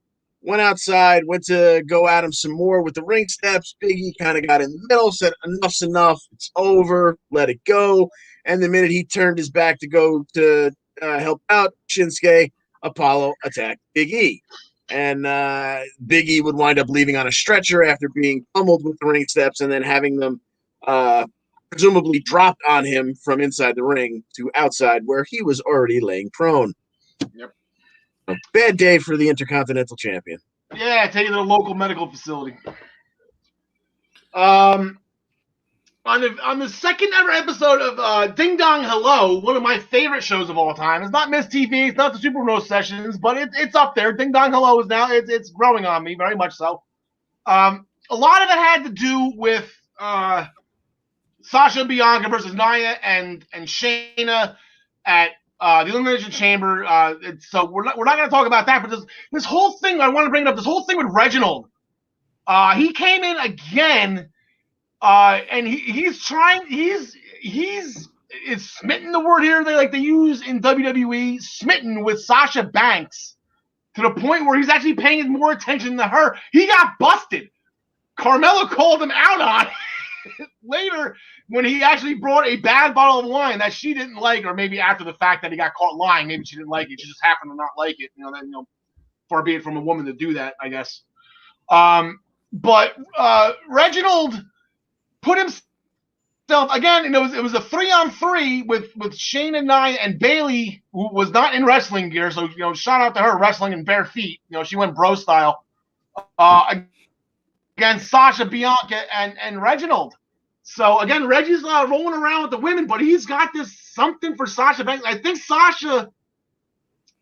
went outside, went to go at him some more with the ring steps. Big E kind of got in the middle, said, enough's enough, it's over, let it go. And the minute he turned his back to go to help out Shinsuke, Apollo attacked Big E. And Big E would wind up leaving on a stretcher after being pummeled with the ring steps and then having them presumably dropped on him from inside the ring to outside where he was already laying prone. Yep. A bad day for the Intercontinental Champion. Yeah, take it to the local medical facility. On the second ever episode of Ding Dong Hello, one of my favorite shows of all time. It's not Miss TV, it's not the Super Rose Sessions, but it's up there. Ding Dong Hello is now it's growing on me very much so. A lot of it had to do with Sasha and Bianca versus Nia and Shayna at the Elimination Chamber. So we're not going to talk about that, but this whole thing, I want to bring it up, this whole thing with Reginald. He came in again, and he's smitten, the word here they use in WWE, smitten with Sasha Banks to the point where he's actually paying more attention to her. He got busted. Carmella called him out on it later when he actually brought a bad bottle of wine that she didn't like, or maybe after the fact that he got caught lying, maybe she didn't like it. She just happened to not like it. Far be it from a woman to do that, I guess. But Reginald put himself again. It was a 3-on-3 with Shayna, Nia, and Bayley, who was not in wrestling gear. So shout out to her, wrestling in bare feet. She went bro style. against Sasha, Bianca, and Reginald. So again, Reggie's rolling around with the women, but he's got this something for Sasha Banks. I think Sasha,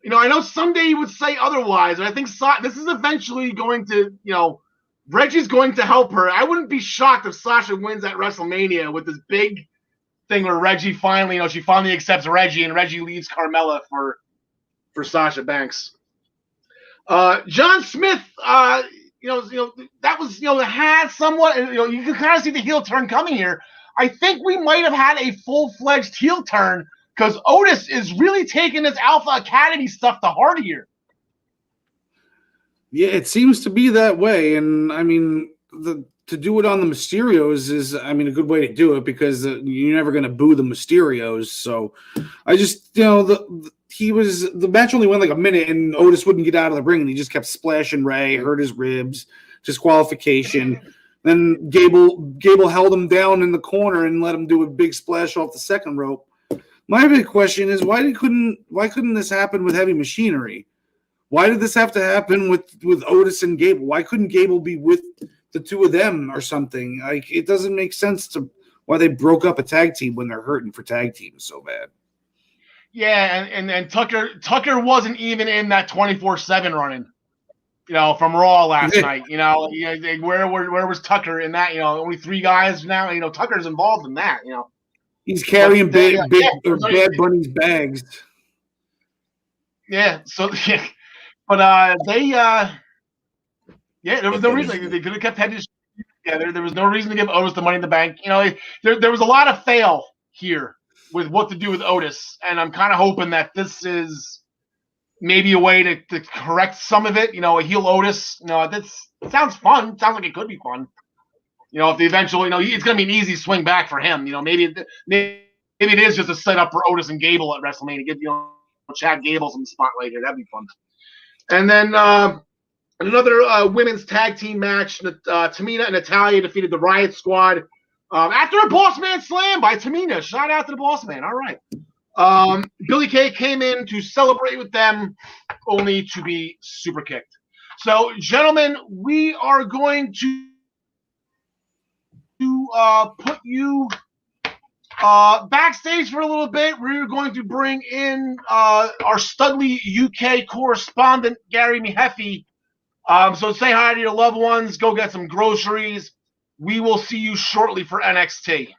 I know someday he would say otherwise, but I think this is eventually going to, Reggie's going to help her. I wouldn't be shocked if Sasha wins at WrestleMania with this big thing where Reggie finally, she finally accepts Reggie, and Reggie leaves Carmella for Sasha Banks. John Smith, that was, had somewhat, you can kind of see the heel turn coming here. I think we might have had a full-fledged heel turn because Otis is really taking this Alpha Academy stuff to heart here. Yeah, it seems to be that way. And I mean, to do it on the Mysterios is, a good way to do it because you're never going to boo the Mysterios. So I just, the match only went like a minute and Otis wouldn't get out of the ring and he just kept splashing Ray, hurt his ribs, disqualification. Then Gable held him down in the corner and let him do a big splash off the second rope. My big question is why couldn't this happen with Heavy Machinery? Why did this have to happen with Otis and Gable? Why couldn't Gable be with the two of them or something? Like, it doesn't make sense to why they broke up a tag team when they're hurting for tag teams so bad. Yeah, and Tucker wasn't even in that 24/7 running, from Raw last night. Where was Tucker in that? Only 3 guys now. Tucker's involved in that. He's carrying Bad Bunny's bags. Yeah. So yeah, but there was no reason they could have kept heading together. There was no reason to give Otis the Money in the Bank. There was a lot of fail here with what to do with Otis, and I'm kind of hoping that this is maybe a way to correct some of it. A heel Otis. It sounds fun. It sounds like it could be fun. If the eventual, it's going to be an easy swing back for him. Maybe it is just a setup for Otis and Gable at WrestleMania. Give Chad Gable some spotlight here. That'd be fun. And then another women's tag team match. Tamina and Natalya defeated the Riot Squad after a Boss Man slam by Tamina. Shout out to the Boss Man. All right. Billy Kay came in to celebrate with them, only to be super kicked. So, gentlemen, we are going to put you backstage for a little bit. We're going to bring in our Studley UK correspondent, Gary Mehaffy. So say hi to your loved ones. Go get some groceries. We will see you shortly for NXT.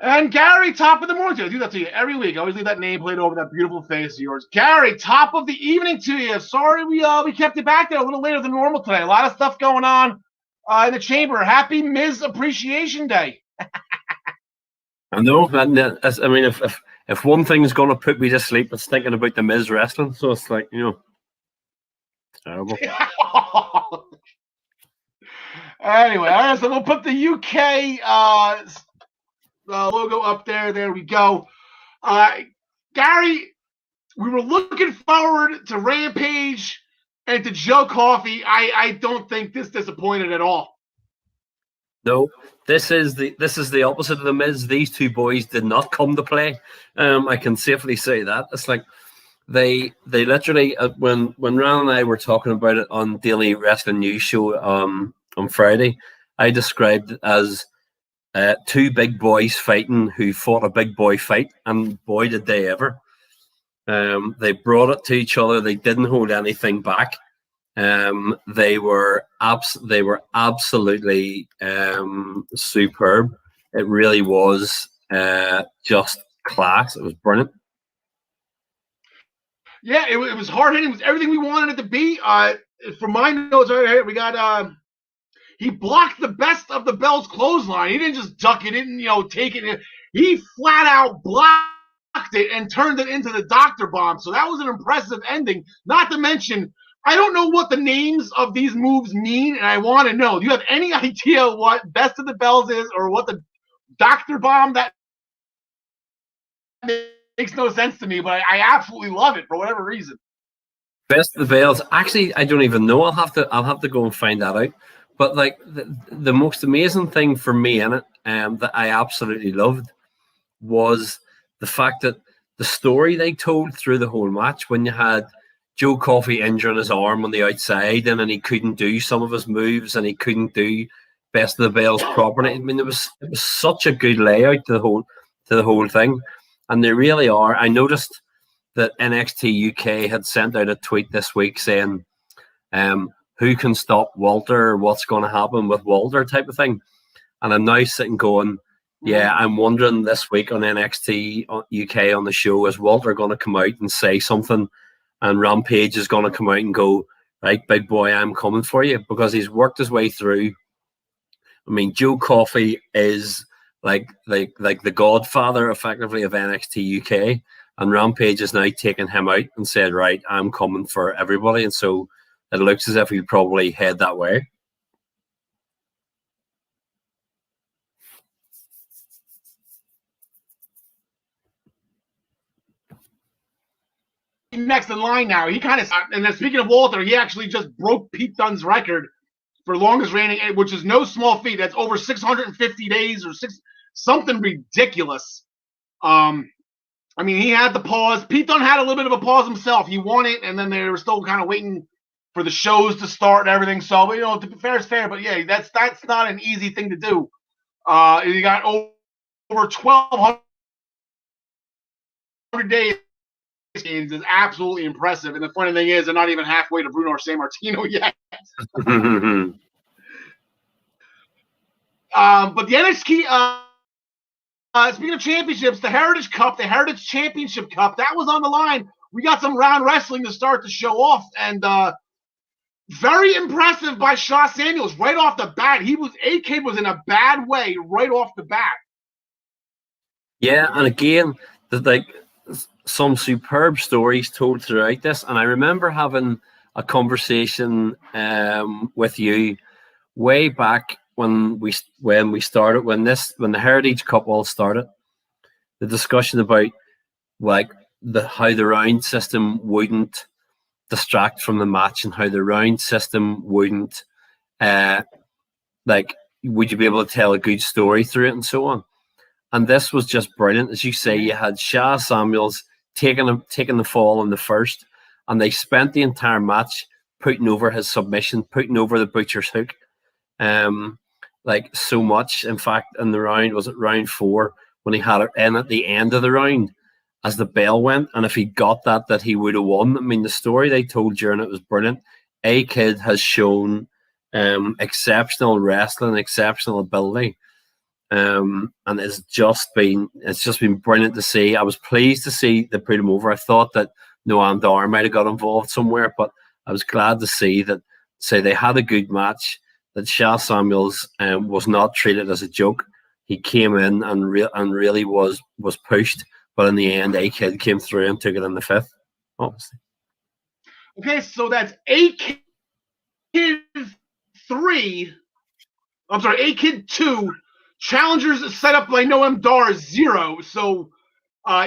And Gary, top of the morning. I do that to you every week. I always leave that nameplate over that beautiful face of yours. Gary, top of the evening to you. Sorry we kept it back there a little later than normal today. A lot of stuff going on in the chamber. Happy Miz Appreciation Day. I know. If one thing's going to put me to sleep, it's thinking about the Miz wrestling. So it's like, terrible. Anyway, all right, so we'll put the UK logo up there. There we go. Gary, we were looking forward to Rampage and to Joe Coffey. I don't think this disappointed at all. No, this is the opposite of the Miz. These two boys did not come to play. I can safely say that. It's like they literally when Ron and I were talking about it on Daily Wrestling News Show on Friday, I described it as two big boys fighting who fought a big boy fight, and boy did they ever. They brought it to each other. They didn't hold anything back. They were absolutely superb. It really was just class. It was brilliant. Yeah, it was hard hitting. It was everything we wanted it to be. For my notes right here, we got he blocked the Best of the Bells clothesline. He didn't just duck it, didn't take it. He flat out blocked it and turned it into the Dr. Bomb. So that was an impressive ending. Not to mention, I don't know what the names of these moves mean, and I want to know. Do you have any idea what Best of the Bells is or what the Dr. Bomb? That makes no sense to me, but I absolutely love it for whatever reason. Best of the Bells. Actually, I don't even know. I'll have to go and find that out. But like the most amazing thing for me in it, that I absolutely loved, was the fact that the story they told through the whole match. When you had Joe Coffey injuring his arm on the outside, and then he couldn't do some of his moves, and he couldn't do Best of the Bells properly. I mean, it was such a good layout to the whole thing, and they really are. I noticed that NXT UK had sent out a tweet this week saying, "Who can stop Walter? What's going to happen with Walter?" type of thing. And I'm now sitting going, yeah, I'm wondering this week on NXT UK on the show, is Walter going to come out and say something, and Rampage is going to come out and go, right, big boy, I'm coming for you, because he's worked his way through. I mean, Joe Coffey is like the godfather, effectively, of NXT UK, and Rampage is now taking him out and said, right, I'm coming for everybody, and so it looks as if he'll probably head that way. Next in line now. He kind of, and then speaking of Walter, he actually just broke Pete Dunne's record for longest reigning, which is no small feat. That's over 650 days or something ridiculous. I mean, he had the pause. Pete Dunne had a little bit of a pause himself. He won it, and then they were still kind of waiting for the shows to start and everything. So, you know, to be fair is fair, but yeah, that's not an easy thing to do. He got over 1,200 days. Is absolutely impressive, and the funny thing is, they're not even halfway to Bruno or San Martino yet. But the NXT, speaking of championships, the Heritage Cup, the Heritage Championship Cup, that was on the line. We got some round wrestling to start the show off, and very impressive by Shaw Samuels right off the bat. A-Kid was in a bad way right off the bat. Yeah, and again, like, some superb stories told throughout this, and I remember having a conversation with you way back when the Heritage Cup all started. The discussion about like how the round system wouldn't distract from the match, and how the round system wouldn't would you be able to tell a good story through it, and so on. And this was just brilliant. As you say, you had Shaw Samuels taking the fall in the first, and they spent the entire match putting over his submission, putting over the butcher's hook, like so much. In fact, in the round, was it round 4, when he had it in at the end of the round as the bell went, and if he got that he would have won. I mean, the story they told during it was brilliant. A-Kid has shown exceptional wrestling, exceptional ability. And it's just been brilliant to see. I was pleased to see they put him over. I thought that Noam Dar might have got involved somewhere, but I was glad to see that. Say they had a good match. That Shaw Samuels was not treated as a joke. He came in and really was pushed, but in the end, A-Kid came through and took it in the 5th. Obviously. Okay, so that's A-Kid 3. I'm sorry, A-Kid 2. Challengers set up by Noam Dar 0. So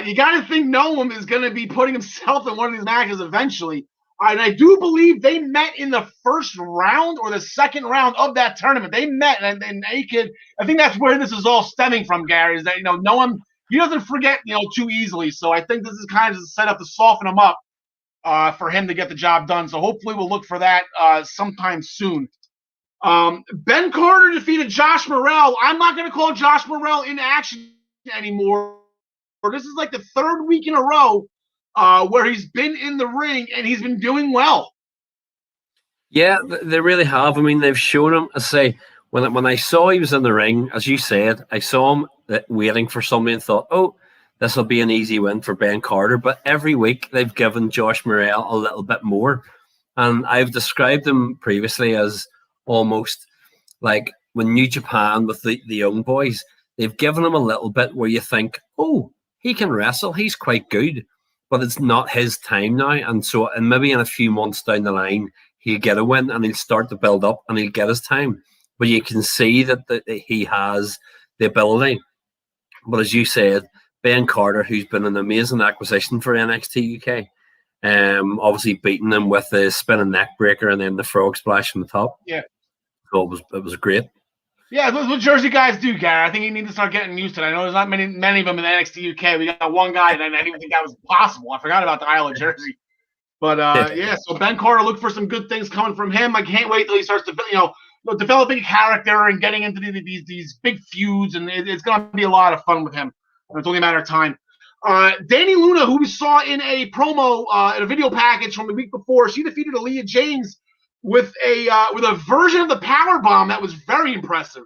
you got to think Noam is going to be putting himself in one of these matches eventually. And I do believe they met in the first round or the second round of that tournament. They met, and A-Kid, I think that's where this is all stemming from, Gary, is that, Noam, he doesn't forget, too easily. So I think this is kind of set up to soften him up for him to get the job done. So hopefully we'll look for that sometime soon. Ben Carter defeated Josh Morrell. I'm not going to call Josh Morrell in action anymore. This is like the 3rd week in a row where he's been in the ring, and he's been doing well. Yeah, they really have. I mean, they've shown him. I say, when I saw he was in the ring, as you said, I saw him waiting for somebody and thought, oh, this will be an easy win for Ben Carter. But every week they've given Josh Morrell a little bit more. And I've described him previously as almost like when New Japan with the young boys, they've given him a little bit where you think, oh, he can wrestle, he's quite good, but it's not his time now. And so, and maybe in a few months down the line, he'll get a win and he'll start to build up and he'll get his time. But you can see that he has the ability. But as you said, Ben Carter, who's been an amazing acquisition for NXT UK, obviously beating them with the spinning neck breaker and then the frog splash from the top. Yeah. So it was great. Yeah, that's what Jersey guys do, Gary. I think you need to start getting used to it. I know there's not many of them in NXT UK. We got one guy, and I didn't even think that was possible. I forgot about the Isle of Jersey. But yeah, so Ben Carter, look for some good things coming from him. I can't wait till he starts to, developing a character and getting into these big feuds, and it's going to be a lot of fun with him. It's only a matter of time. Danny Luna, who we saw in a promo, in a video package from the week before, she defeated Aaliyah James with a version of the power bomb that was very impressive.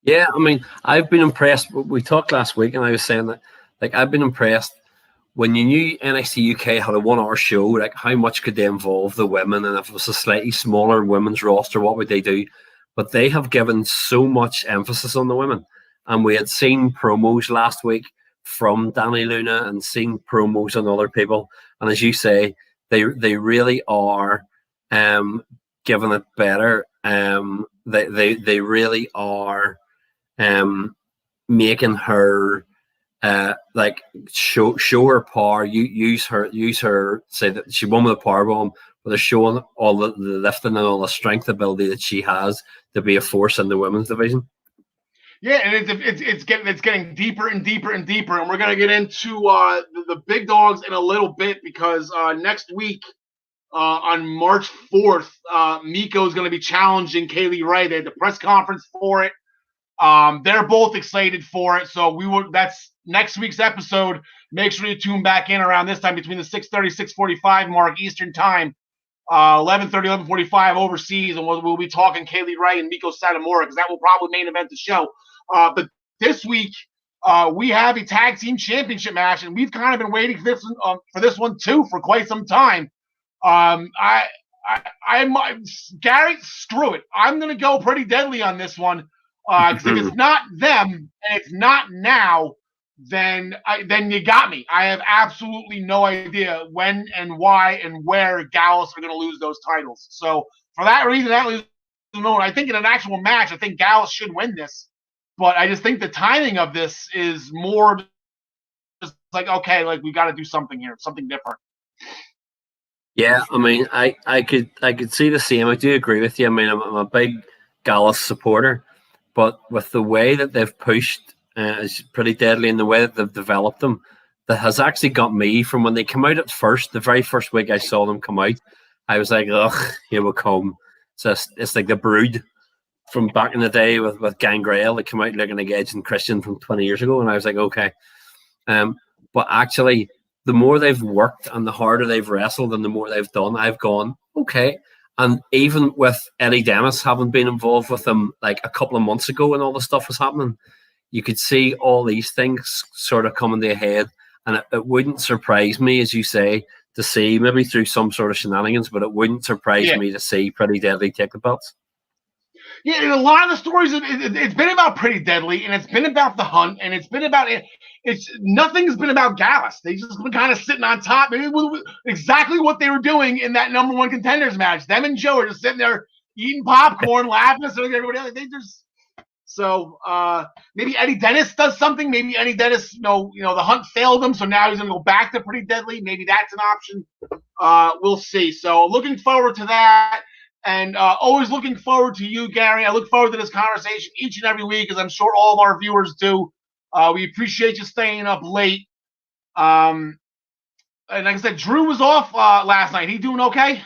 Yeah, I mean, I've been impressed. We talked last week, and I was saying that, like, I've been impressed when you knew NXT UK had a 1 hour show. Like, how much could they involve the women? And if it was a slightly smaller women's roster, what would they do? But they have given so much emphasis on the women, and we had seen promos last week from Danny Luna and seen promos on other people. And as you say, they really are giving it better. They really are making her like show her power. Use her. Say that she won with a power bomb, but they're showing all the lifting and all the strength ability that she has to be a force in the women's division. Yeah, and it's getting deeper and deeper and deeper, and we're gonna get into the big dogs in a little bit because next week on March 4th, Miko is gonna be challenging Kaylee Ray. They had the press conference for it. They're both excited for it, so that's next week's episode. Make sure you tune back in around this time between the 6:30, 6:45 mark Eastern time. 11:30, 11:45 overseas, and we'll be talking Kaylee Ray and Miko Satomura because that will probably main event the show. But this week, we have a tag team championship match, and we've kind of been waiting for this one too for quite some time. Gary, screw it. I'm gonna go Pretty Deadly on this one because if it's not them and it's not now, then you got me. I have absolutely no idea when and why and where Gallus are going to lose those titles. So for that reason, I think in an actual match, I think Gallus should win this. But I just think the timing of this is more just like, okay, like we got to do something here, something different. Yeah, I mean, I could see the same. I do agree with you. I mean, I'm a big Gallus supporter, but with the way that they've pushed is Pretty Deadly in the way that they've developed them, that has actually got me from when they come out at first. The very first week I saw them come out, I was like, ugh, here we come. It's like the Brood from back in the day with Gangrel that came out looking like Edge and Christian from 20 years ago, and I was like, okay. But actually, the more they've worked and the harder they've wrestled and the more they've done, I've gone, okay. And even with Eddie Dennis having been involved with them like a couple of months ago and all the stuff was happening, you could see all these things sort of coming to a head. And it wouldn't surprise me, as you say, to see maybe through some sort of shenanigans, but it wouldn't surprise me to see Pretty Deadly take the belts. Yeah, and a lot of the stories, it's been about Pretty Deadly, and it's been about the Hunt, and it's been about it. Nothing's been about Gallus. They just been kind of sitting on top. Maybe exactly what they were doing in that number one contenders match. Them and Joe are just sitting there eating popcorn, laughing, so everybody else. They just maybe Eddie Dennis does something. Maybe Eddie Dennis, the Hunt failed him, so now he's gonna go back to Pretty Deadly. Maybe that's an option. We'll see. So looking forward to that. And always looking forward to you, Gary. I look forward to this conversation each and every week, as I'm sure all of our viewers do. We appreciate you staying up late. And like I said, Drew was off last night. He doing okay?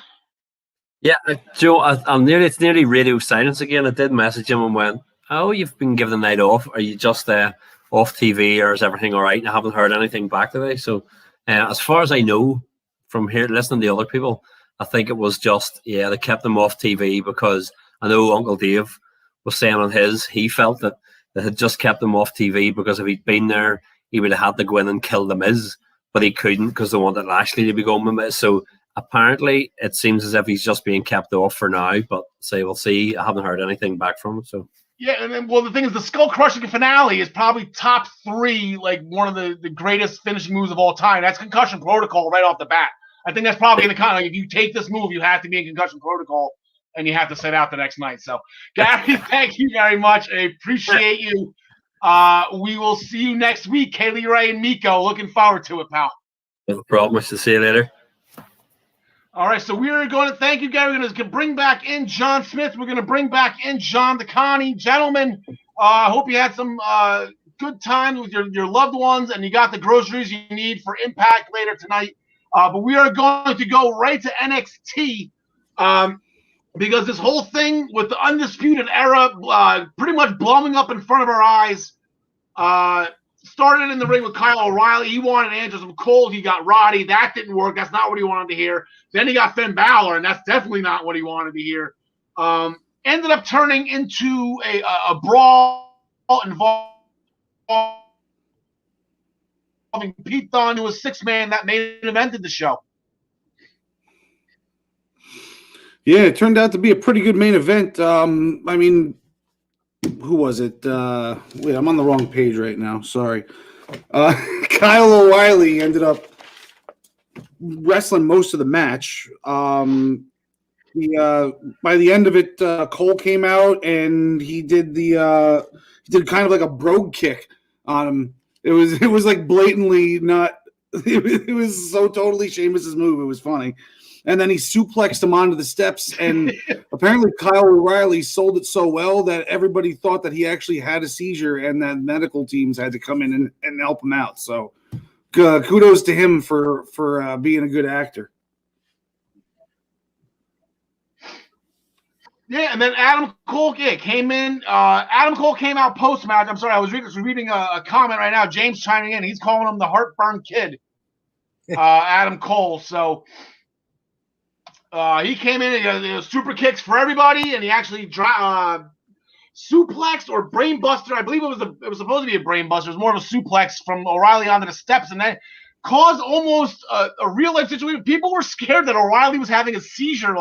Yeah, Joe, it's nearly radio silence again. I did message him and went, oh, you've been given the night off. Are you just off TV, or is everything all right? And I haven't heard anything back today. So as far as I know from here, listening to the other people, I think it was just, they kept them off TV because I know Uncle Dave was saying on he felt that they had just kept him off TV because if he'd been there, he would have had to go in and kill The Miz, but he couldn't because they wanted Lashley to be going with Miz. So apparently it seems as if he's just being kept off for now, but we'll see. I haven't heard anything back from him. So yeah, and then, the thing is, the skull crushing finale is probably top 3, like one of the greatest finishing moves of all time. That's Concussion Protocol right off the bat. I think that's probably going to kind of, like, if you take this move, you have to be in Concussion Protocol and you have to sit out the next night. So, Gary, thank you very much. I appreciate you. We will see you next week, Kaylee Ray and Miko. Looking forward to it, pal. No problem. Much to see you later. All right, so we're going to thank you, Gary. We're going to bring back in John Smith. We're going to bring back in John DeConnie. Gentlemen, I hope you had some good times with your loved ones and you got the groceries you need for Impact later tonight. But we are going to go right to NXT because this whole thing with the Undisputed Era pretty much blowing up in front of our eyes started in the ring with Kyle O'Reilly. He wanted answers from Cole. He got Roddy. That didn't work. That's not what he wanted to hear. Then he got Finn Balor, and that's definitely not what he wanted to hear. Ended up turning into a brawl involving Pete Dunne, who was six-man that main evented the show. Yeah, it turned out to be a pretty good main event. I mean, who was it? Wait, I'm on the wrong page right now. Sorry. Kyle O'Reilly ended up wrestling most of the match. By the end of it, Cole came out and he did kind of like a brogue kick on him. It was like blatantly not. It was so totally Sheamus's move. It was funny. And then he suplexed him onto the steps, and apparently Kyle O'Reilly sold it so well that everybody thought that he actually had a seizure, and that medical teams had to come in and help him out. So kudos to him for being a good actor. Yeah, and then Adam Cole came in. Adam Cole came out post-match. I'm sorry, I was reading a comment right now. James chiming in. He's calling him the Heartburn Kid, Adam Cole. So he came in and he super kicks for everybody, and he actually suplexed or brainbuster. I believe it was supposed to be a brainbuster. It was more of a suplex from O'Reilly onto the steps, and that caused almost a real-life situation. People were scared that O'Reilly was having a seizure,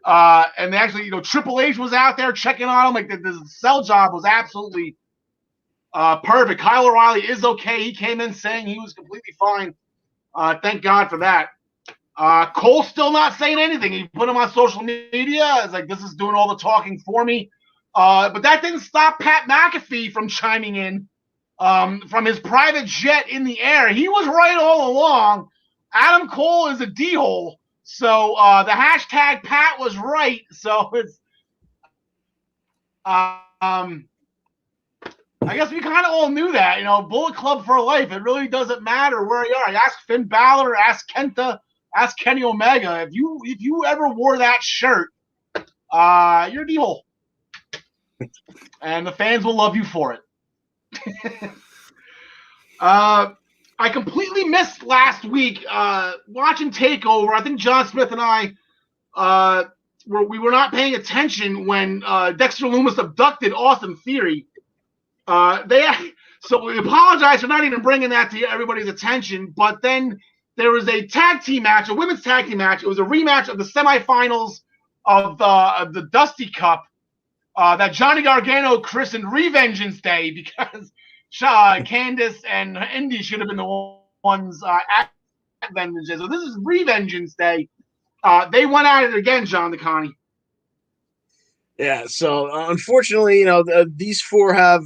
and they actually, Triple H was out there checking on him. Like the sell job was absolutely perfect. Kyle O'Reilly is okay. He came in saying he was completely fine. Thank God for that. Cole's still not saying anything. He put him on social media. It's like, this is doing all the talking for me. But that didn't stop Pat McAfee from chiming in from his private jet in the air. He was right all along. Adam Cole is a D-hole. So the hashtag Pat was right. So it's I guess we kind of all knew that. Bullet Club for life. It really doesn't matter where you are. Ask Finn Balor, ask Kenta, ask Kenny Omega. If you ever wore that shirt, you're a D-hole. And the fans will love you for it. I completely missed last week watching TakeOver. I think John Smith and I we were not paying attention when Dexter Lumis abducted Austin Theory. So we apologize for not even bringing that to everybody's attention. But then there was a tag team match, a women's tag team match. It was a rematch of the semifinals of the Dusty Cup that Johnny Gargano christened Revengeance Day because Candice and Indy should have been the ones at Vengeance Day. So this is Revengeance Day. They went at it again, John DeConnie. Yeah, so unfortunately, these four have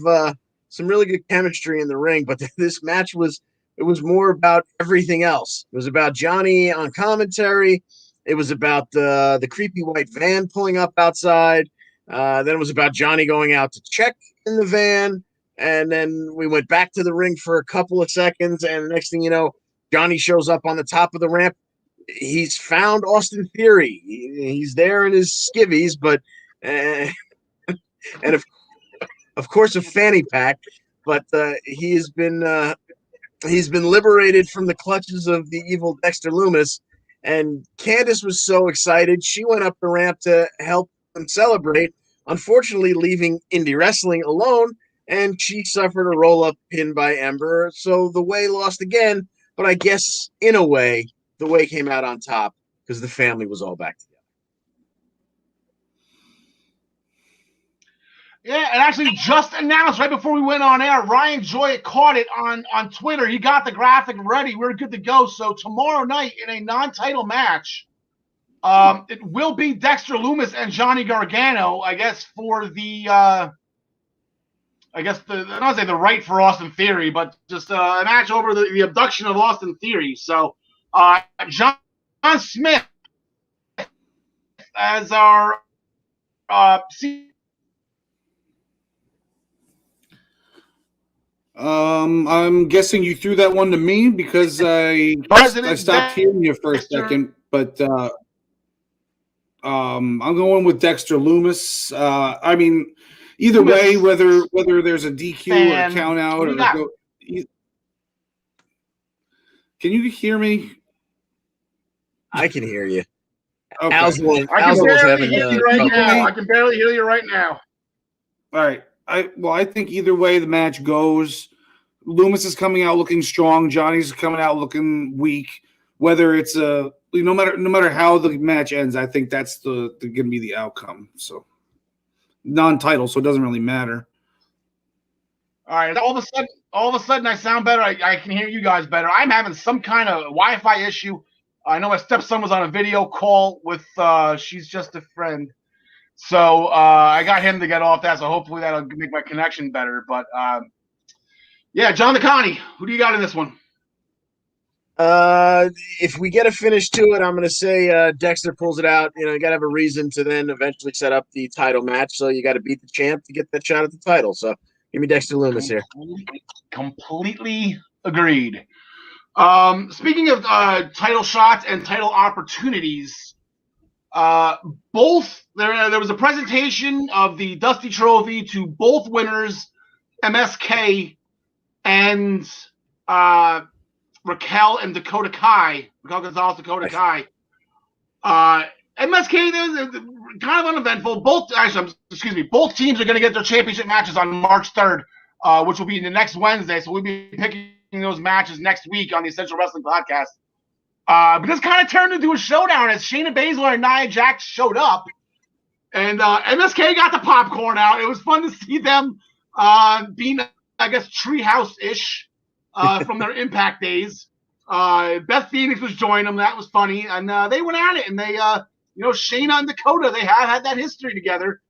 some really good chemistry in the ring, but this match was more about everything else. It was about Johnny on commentary. It was about the creepy white van pulling up outside. Then it was about Johnny going out to check in the van. And then we went back to the ring for a couple of seconds, and the next thing you know, Johnny shows up on the top of the ramp. He's found Austin Theory. He's there in his skivvies, but and of course a fanny pack. But he's been liberated from the clutches of the evil Dexter Lumis. And Candice was so excited, she went up the ramp to help them celebrate. Unfortunately, leaving indie wrestling alone. And she suffered a roll-up pin by Ember. So the Way lost again, but I guess in a way, the Way came out on top because the family was all back together. Yeah, and actually just announced right before we went on air, Ryan Joy caught it on Twitter. He got the graphic ready. We're good to go. So tomorrow night in a non-title match, it will be Dexter Lumis and Johnny Gargano, I guess, for the I don't want to say the right for Austin Theory, but just a match over the abduction of Austin Theory. So John Smith as our I'm guessing you threw that one to me because I President stopped hearing you for a Dexter. second, but I'm going with Dexter Loomis. I mean, either way, Loomis whether there's a DQ or a fan. count out What do or you got? can you hear me? I can hear you. Okay. Al's I can was barely having hear you right trouble. now. I can barely hear you right now. All right. I think either way the match goes, Loomis is coming out looking strong. Johnny's coming out looking weak. Whether it's no matter how the match ends, I think that's going to be the outcome. So non-title, so it doesn't really matter. All right. All of a sudden, I sound better. I can hear you guys better. I'm having some kind of Wi-Fi issue. I know my stepson was on a video call with She's Just a Friend. So I got him to get off that. So hopefully that'll make my connection better. But yeah, John DeConnie, who do you got in this one? If we get a finish to it, I'm going to say Dexter pulls it out. You got to have a reason to then eventually set up the title match. So you got to beat the champ to get that shot at the title. So give me Dexter Loomis here. Completely agreed. Speaking of title shots and title opportunities, both there was a presentation of the Dusty Trophy to both winners, MSK and Raquel and Dakota Kai. Raquel Gonzalez, Dakota Kai. MSK, kind of uneventful. Both teams are going to get their championship matches on March 3rd, which will be the next Wednesday. So we'll be picking those matches next week on the Essential Wrestling Podcast. But this kind of turned into a showdown as Shayna Baszler and Nia Jax showed up. And MSK got the popcorn out. It was fun to see them being, I guess, treehouse-ish from their Impact days. Beth Phoenix was joining them. That was funny. And they went at it. And they, Shayna and Dakota, they have had that history together.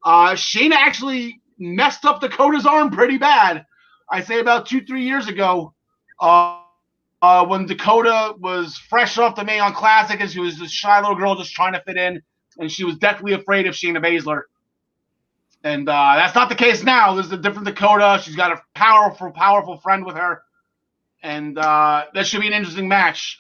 Shayna actually messed up Dakota's arm pretty bad. I say about 2-3 years ago, when Dakota was fresh off the Mae Young Classic and she was this shy little girl just trying to fit in, and she was deathly afraid of Shayna Baszler. And that's not the case now. There's a different Dakota. She's got a powerful friend with her. And that should be an interesting match.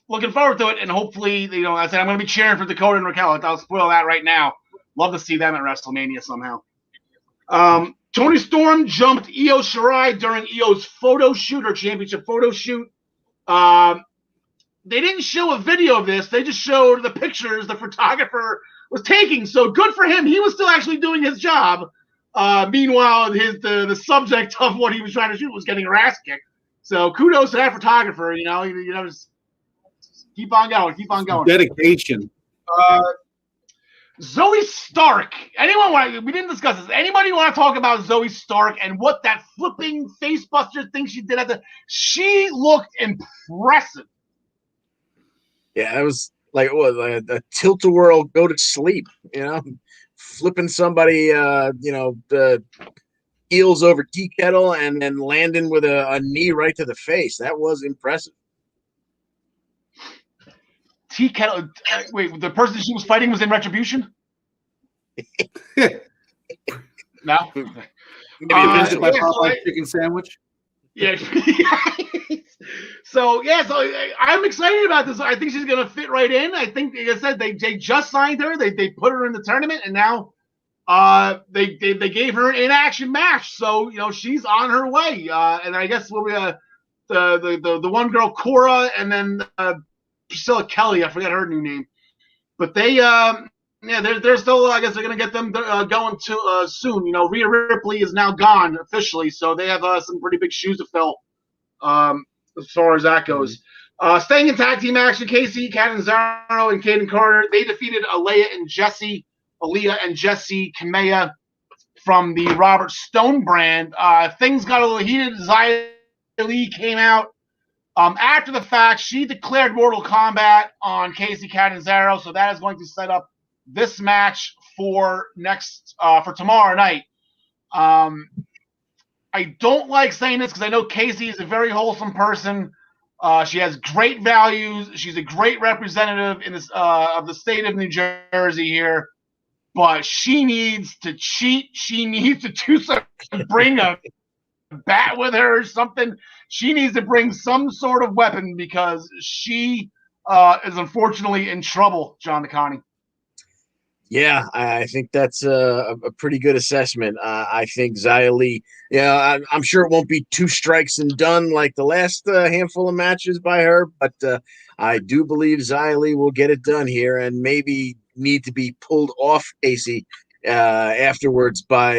Looking forward to it, and hopefully, I said I'm going to be cheering for Dakota and Raquel. I'll spoil that right now. Love to see them at WrestleMania somehow. Toni Storm jumped Io Shirai during Io's photo shoot, her championship photo shoot. They didn't show a video of this. They just showed the pictures the photographer was taking. So good for him. He was still actually doing his job. Meanwhile, the subject of what he was trying to shoot was getting her ass kicked. So kudos to that photographer. Just keep on going. Dedication. Zoe Stark. We didn't discuss this. Anybody want to talk about Zoe Stark and what that flipping facebuster thing she did she looked impressive. Yeah, it was like a tilt-a-whirl, go to sleep, flipping somebody, the heels over tea kettle and then landing with a knee right to the face. That was impressive. Tea kettle. Wait, the person she was fighting was in Retribution? No. Maybe a visit by Popeye chicken sandwich. Yeah. So I'm excited about this. I think she's gonna fit right in. I think, like I said, they just signed her. They put her in the tournament, and now they gave her an in-action match. So she's on her way. And I guess we'll be the one girl, Cora, and then Priscilla Kelly. I forget her new name, but they they're still. I guess they're gonna get them going to soon. Rhea Ripley is now gone officially, so they have some pretty big shoes to fill. As far as that goes. Staying in tag team action, Casey Catanzaro and Kaden Carter, they defeated Aaliyah and Jesse Kamea from the Robert Stone brand. Things got a little heated. Xia Li came out after the fact. She declared Mortal Kombat on Casey Catanzaro, so that is going to set up this match for tomorrow night. I don't like saying this because I know Casey is a very wholesome person. She has great values. She's a great representative in this of the state of New Jersey here. But she needs to cheat. She needs to do something, bring a bat with her or something. She needs to bring some sort of weapon because she is unfortunately in trouble, John DeConnie. Yeah, I think that's a pretty good assessment. I think Xia Li, I'm sure it won't be 2 strikes and done like the last handful of matches by her, but I do believe Xia Li will get it done here and maybe need to be pulled off AC afterwards by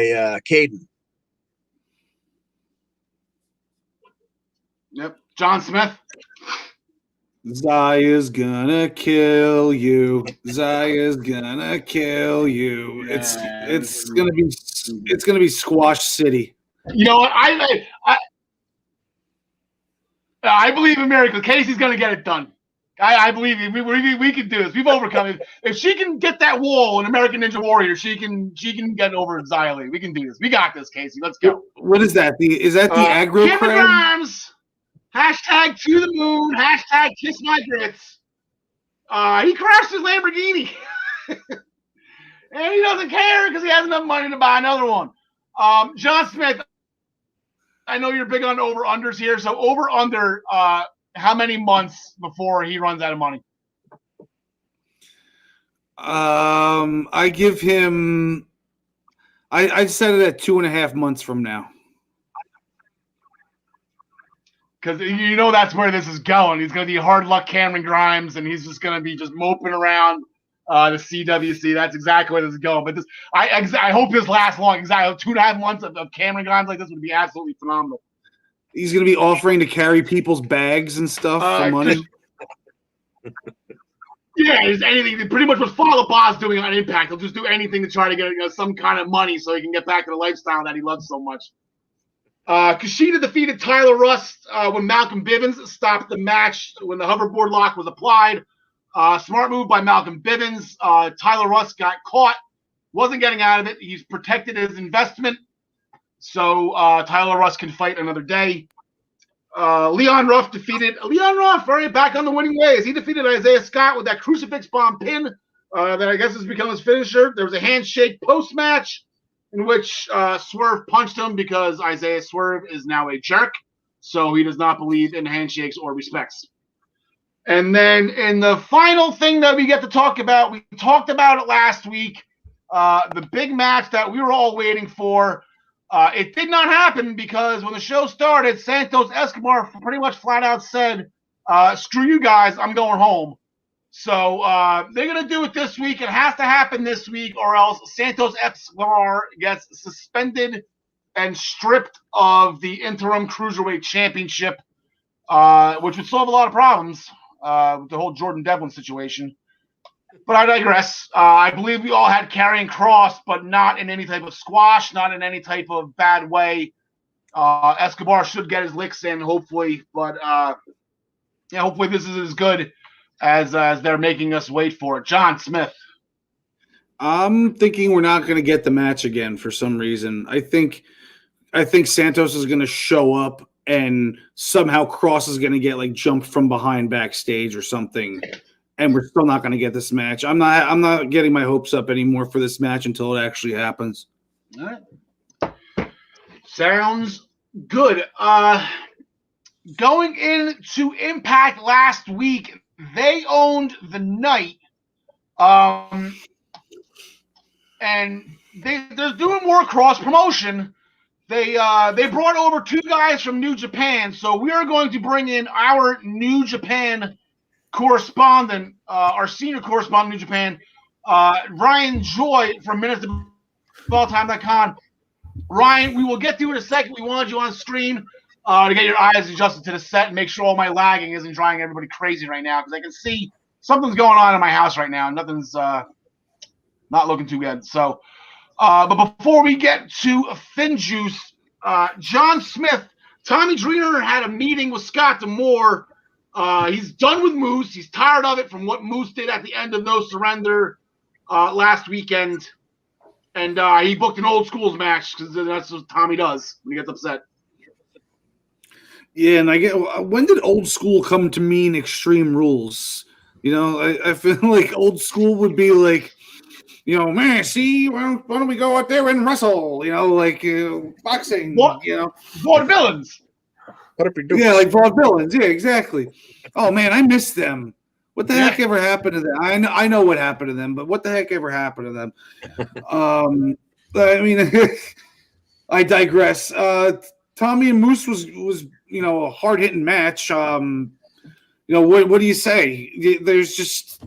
Caden. Yep. John Smith. Zaya's gonna kill you. Zaya's gonna kill you. It's gonna be Squash City. You know what? I believe in miracles. Casey's gonna get it done. I believe we can do this. We've overcome it. If she can get that wall in American Ninja Warrior, she can get over Xia Li. We can do this. We got this, Casey. Let's go. What is that? Is that the aggro Cameron crab? Grimes. Hashtag to the moon. Hashtag kiss my grits. He crashed his Lamborghini. And he doesn't care because he has enough money to buy another one. John Smith, I know you're big on over-unders here. So over-under, how many months before he runs out of money? I give him – I set it at 2.5 months from now. Because you know that's where this is going. He's going to be hard luck Cameron Grimes, and he's just going to be just moping around the CWC. That's exactly where this is going. But I hope this lasts long. Exactly 2.5 months of Cameron Grimes like this would be absolutely phenomenal. He's going to be offering to carry people's bags and stuff for money. Yeah, it's anything. Pretty much what Father Bob's doing on Impact. He'll just do anything to try to get some kind of money so he can get back to the lifestyle that he loves so much. Kushida defeated Tyler Rust when Malcolm Bivens stopped the match when the hoverboard lock was applied. Smart move by Malcolm Bivens. Tyler Rust got caught, wasn't getting out of it. He's protected his investment, so Tyler Rust can fight another day. Leon Ruff very back on the winning ways. He defeated Isaiah Scott with that crucifix bomb pin that I guess has become his finisher. There was a handshake post-match in which Swerve punched him because Isaiah Swerve is now a jerk, so he does not believe in handshakes or respects. And then in the final thing that we get to talk about, we talked about it last week, the big match that we were all waiting for. It did not happen because when the show started, Santos Escobar pretty much flat out said, screw you guys, I'm going home. So they're going to do it this week. It has to happen this week or else Santos Escobar gets suspended and stripped of the interim Cruiserweight Championship, which would solve a lot of problems with the whole Jordan Devlin situation. But I digress. I believe we all had Karrion Kross, but not in any type of squash, not in any type of bad way. Escobar should get his licks in, hopefully. But, hopefully this is as good as they're making us wait for it. John Smith. I'm thinking we're not going to get the match again for some reason. I think Santos is going to show up and somehow Kross is going to get jumped from behind backstage or something, and we're still not going to get this match. I'm not getting my hopes up anymore for this match until it actually happens. All right. Sounds good. Going into Impact last week, they owned the night, and they're doing more cross promotion. They brought over 2 guys from New Japan, so we are going to bring in our New Japan correspondent, our senior correspondent in New Japan, Ryan Joy from MinutesToBallTime.com. Ryan, we will get to you in a second. We wanted you on stream to get your eyes adjusted to the set and make sure all my lagging isn't driving everybody crazy right now, because I can see something's going on in my house right now. Nothing's not looking too good. So, but before we get to FinJuice, John Smith, Tommy Dreamer had a meeting with Scott D'Amore. He's done with Moose. He's tired of it from what Moose did at the end of No Surrender last weekend. And he booked an old schools match because that's what Tommy does when he gets upset. Yeah, and when did old school come to mean Extreme Rules? I feel like old school would be Man, see, why don't we go out there and wrestle? Like boxing. What? Vaudevillains. Yeah, like vaudevillains. Yeah, exactly. Oh man, I miss them. What the heck ever happened to them? I know what happened to them, but what the heck ever happened to them? I mean, I digress. Tommy and Moose was a hard hitting match. What do you say? There's just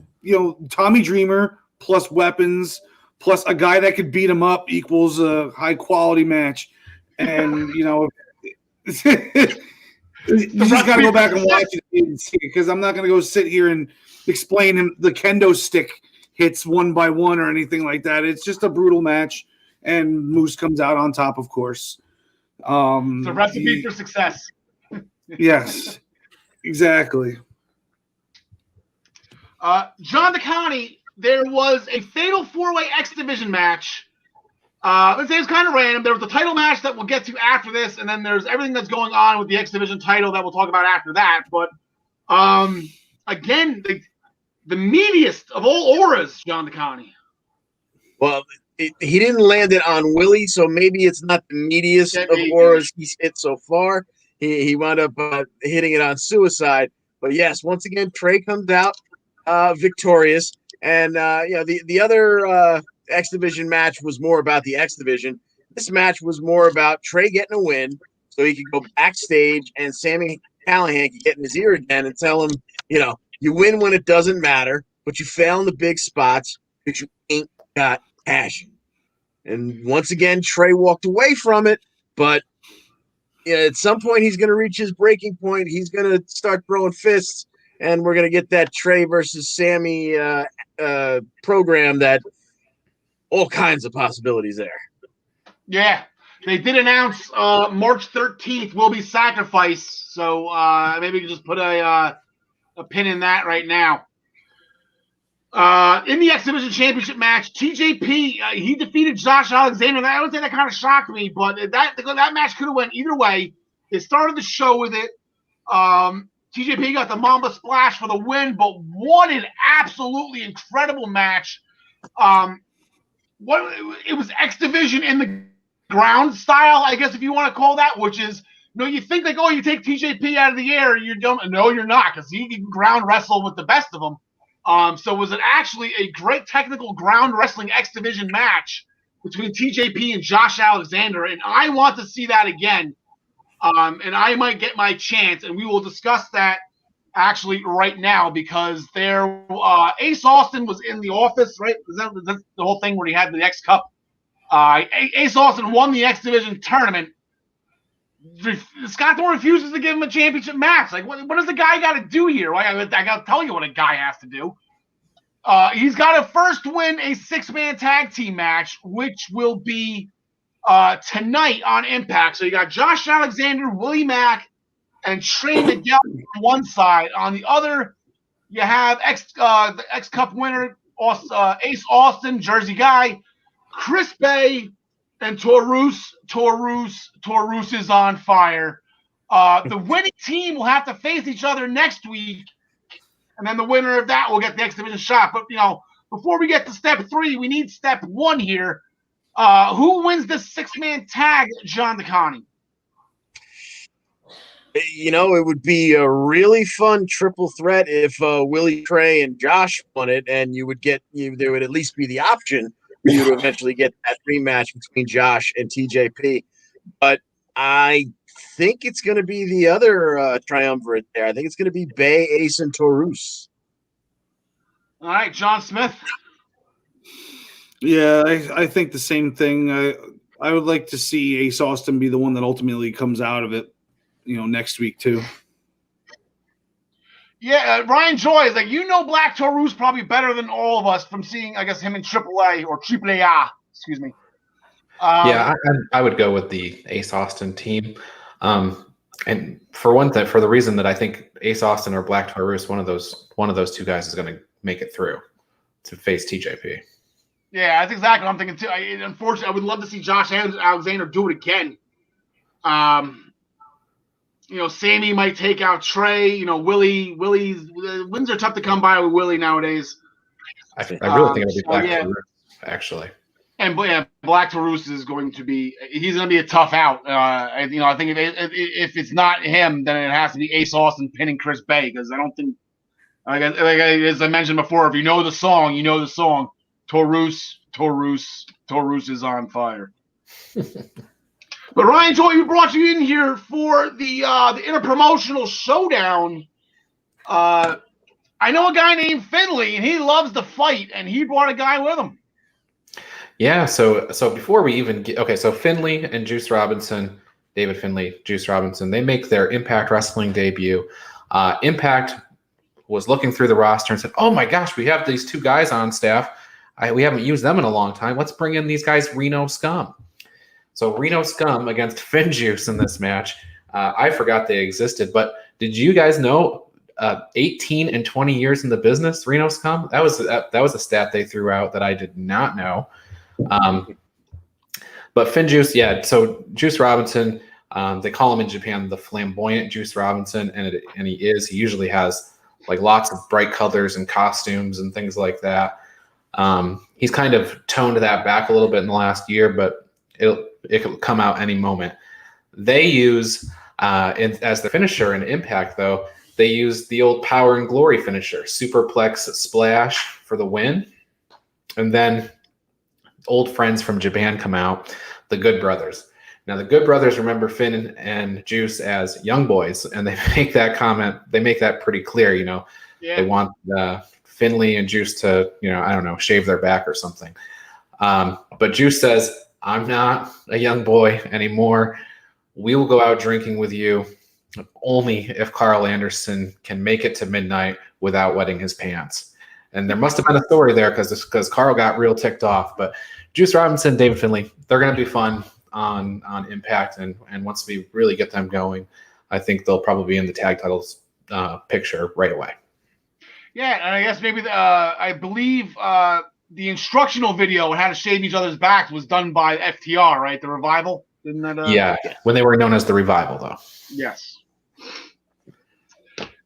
Tommy Dreamer plus weapons plus a guy that could beat him up equals a high quality match, and you just got to go back and watch it and see, because I'm not going to go sit here and explain him the kendo stick hits one by one or anything like that. It's just a brutal match, and Moose comes out on top, of course. It's a recipe for success. Yes, exactly. John DeConnie, there was a fatal 4-way X Division match. Let's say it's kind of random. There was the title match that we'll get to after this, and then there's everything that's going on with the X Division title that we'll talk about after that. But again, the meatiest of all auras, John DeConnie. Well, he didn't land it on Willie, so maybe it's not the meatiest of auras he's hit so far. He wound up hitting it on Suicide. But yes, once again, Trey comes out victorious. And the other X Division match was more about the X Division. This match was more about Trey getting a win so he could go backstage and Sami Callihan could get in his ear again and tell him, you win when it doesn't matter, but you fail in the big spots because you ain't got passion. And once again, Trey walked away from it, but at some point he's going to reach his breaking point. He's going to start throwing fists, and we're going to get that Trey versus Sami program that all kinds of possibilities there. Yeah, they did announce March 13th will be Sacrifice, so maybe we can just put a pin in that right now. In the X Division Championship match, TJP he defeated Josh Alexander. I would say that kind of shocked me, but that match could have went either way. They started the show with it. TJP got the Mamba Splash for the win, but what an absolutely incredible match! It was X Division in the ground style, I guess if you want to call that, which is you think like, you take TJP out of the air and you don't. No, you're not, because he can ground wrestle with the best of them. So it was actually a great technical ground wrestling X Division match between TJP and Josh Alexander, and I want to see that again. And I might get my chance, and we will discuss that actually right now, because Ace Austin was in the office, right? That's the whole thing where he had the X Cup. Ace Austin won the X Division tournament. Scott Thorne refuses to give him a championship match. Like, what does the guy got to do here? I got to tell you what a guy has to do. He's got to first win a 6-man tag team match, which will be tonight on Impact. So you got Josh Alexander, Willie Mack, and Trey Miguel on one side. On the other, you have the X Cup winner, Ace Austin, Jersey guy, Chris Bay, and Taurus is on fire. The winning team will have to face each other next week, and then the winner of that will get the X Division shot. But before we get to step 3, we need step 1 here. Who wins this 6-man tag, John DeConnie? It would be a really fun triple threat if Willie, Trey, and Josh won it, and there would at least be the option for you to eventually get that rematch between Josh and TJP. But I think it's going to be the other triumvirate there. I think it's going to be Bay, Ace, and Taurus. All right, John Smith. Yeah, I think the same thing. I would like to see Ace Austin be the one that ultimately comes out of it, next week too. Yeah, Ryan Joy is like, Black Taurus probably better than all of us from seeing, I guess, him in AAA or AAA. Excuse me. Yeah, I would go with the Ace Austin team. And for the reason that I think Ace Austin or Black Taurus, one of those 2 guys is going to make it through to face TJP. Yeah, that's exactly what I'm thinking too. Unfortunately, I would love to see Josh Alexander do it again. Sami might take out Trey. Willie's wins are tough to come by with Willie nowadays. I really think it'll be Black Taurus. actually. And yeah, Black Taurus is going to be – he's going to be a tough out. I think if it's not him, then it has to be Ace Austin pinning Chris Bay, because I don't think – as I mentioned before, if you know the song, you know the song. Taurus is on fire. But Ryan Joy, we brought you in here for the interpromotional showdown. I know a guy named Finley, and he loves to fight, and he brought a guy with him. Yeah, so before we even get so Finley and Juice Robinson, David Finley, Juice Robinson, they make their Impact Wrestling debut. Impact was looking through the roster and said, "Oh my gosh, we have these two guys on staff. We haven't used them in a long time. Let's bring in these guys, Reno Scum." So Reno Scum against Finn Juice in this match. I forgot they existed, but did you guys know 18 and 20 years in the business, Reno Scum? That was a stat they threw out that I did not know. But Finn Juice, yeah. So Juice Robinson, they call him in Japan the flamboyant Juice Robinson, and he usually has like lots of bright colors and costumes and things like that. He's kind of toned that back a little bit in the last year, but it could come out any moment. They use as the finisher in Impact, though, they use the old Power and Glory finisher, Superplex Splash for the win, and then old friends from Japan come out, the Good Brothers. Now, the Good Brothers remember Finn and Juice as young boys, and they make that comment. They make that pretty clear. Yeah. They want Finley and Juice to, I don't know, shave their back or something. But Juice says, "I'm not a young boy anymore. We will go out drinking with you only if Karl Anderson can make it to midnight without wetting his pants." And there must have been a story there because Karl got real ticked off. But Juice Robinson, David Finley, they're going to be fun on Impact. And once we really get them going, I think they'll probably be in the tag titles picture right away. Yeah, and I guess maybe I believe the instructional video on how to shave each other's backs was done by FTR, right? The Revival? Didn't that? Yeah, when they were known as the Revival, though. Yes.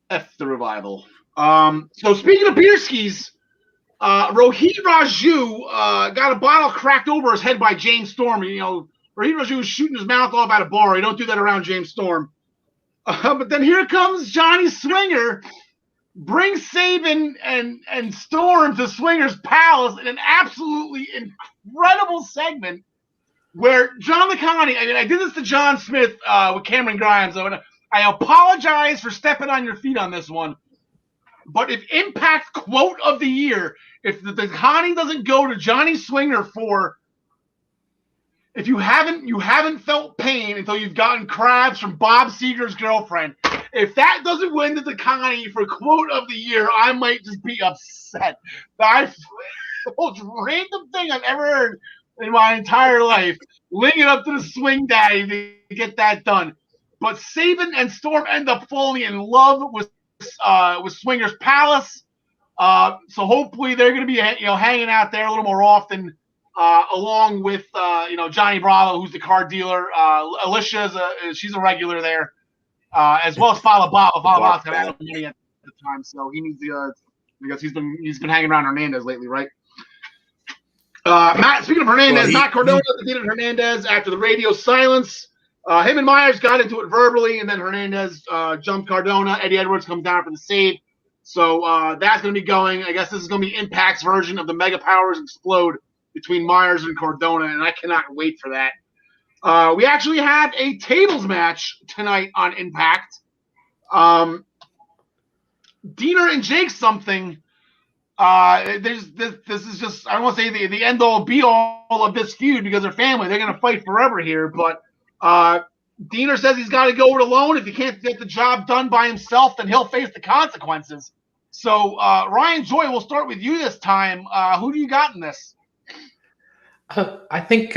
F the Revival. So speaking of beer skis, Rohit Raju got a bottle cracked over his head by James Storm. Rohit Raju was shooting his mouth off at a bar. You don't do that around James Storm. But then here comes Johnny Swinger, brings Sabin and Storm to Swinger's Palace in an absolutely incredible segment where John Licani, I did this to John Smith with Cameron Grimes. I apologize for stepping on your feet on this one. But if Impact quote of the year, if the Licani doesn't go to Johnny Swinger for if you haven't felt pain until you've gotten crabs from Bob Seger's girlfriend, if that doesn't win the Licani for quote of the year, I might just be upset. That's the most random thing I've ever heard in my entire life. Link it up to the Swing Daddy to get that done. But Sabin and Storm end up falling in love with Swinger's Palace. So hopefully they're going to be hanging out there a little more often, along with Johnny Bravo, who's the car dealer. Alicia she's a regular there, as well as Fala Baba. Fala Baba's got some money at the time, so he needs to. Because he's been hanging around Hernandez lately, right? Matt, speaking of Hernandez, Matt Cardona defeated Hernandez after the radio silence. Him and Myers got into it verbally, and then Hernandez jumped Cardona. Eddie Edwards comes down for the save. So that's going to be going. I guess this is going to be Impact's version of the Mega Powers Explode between Myers and Cardona, and I cannot wait for that. We actually have a tables match tonight on Impact. Diener and Jake something. This is just, I don't want to say the end all be all of this feud because they're family. They're going to fight forever here, but Diener says he's got to go it alone. If he can't get the job done by himself, then he'll face the consequences. So, Ryan Joy, we'll start with you this time. Who do you got in this? I think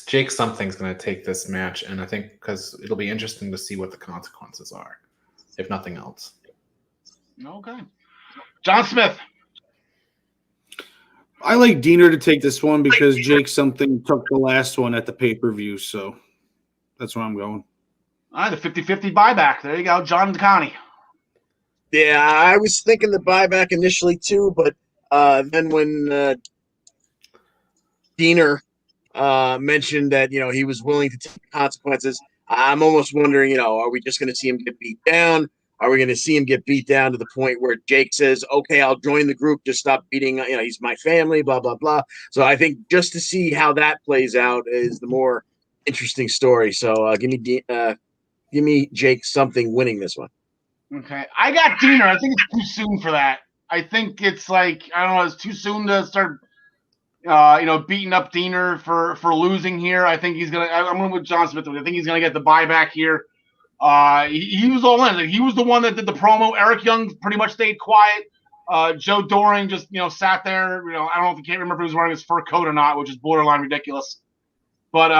Jake something's going to take this match, and I think because it'll be interesting to see what the consequences are, if nothing else. Okay. John Smith. I like Diener to take this one because Jake something took the last one at the pay-per-view, so that's where I'm going. All right, the 50-50 buyback. There you go, John Licani. Yeah, I was thinking the buyback initially too, but then when Diener mentioned that he was willing to take consequences. I'm almost wondering, are we just going to see him get beat down? Are we going to see him get beat down to the point where Jake says, "Okay, I'll join the group. Just stop beating. He's my family." Blah blah blah. So I think just to see how that plays out is the more interesting story. So give me Jake something winning this one. Okay, I got Diener. I think it's too soon for that. I think it's like, I don't know, it's too soon to start, beating up Diener for losing here. I think he's gonna. I'm going with John Smith. I think he's gonna get the buyback here. He was all in. He was the one that did the promo. Eric Young pretty much stayed quiet. Joe Doring just sat there. I don't know if you can't remember if he was wearing his fur coat or not, which is borderline ridiculous. But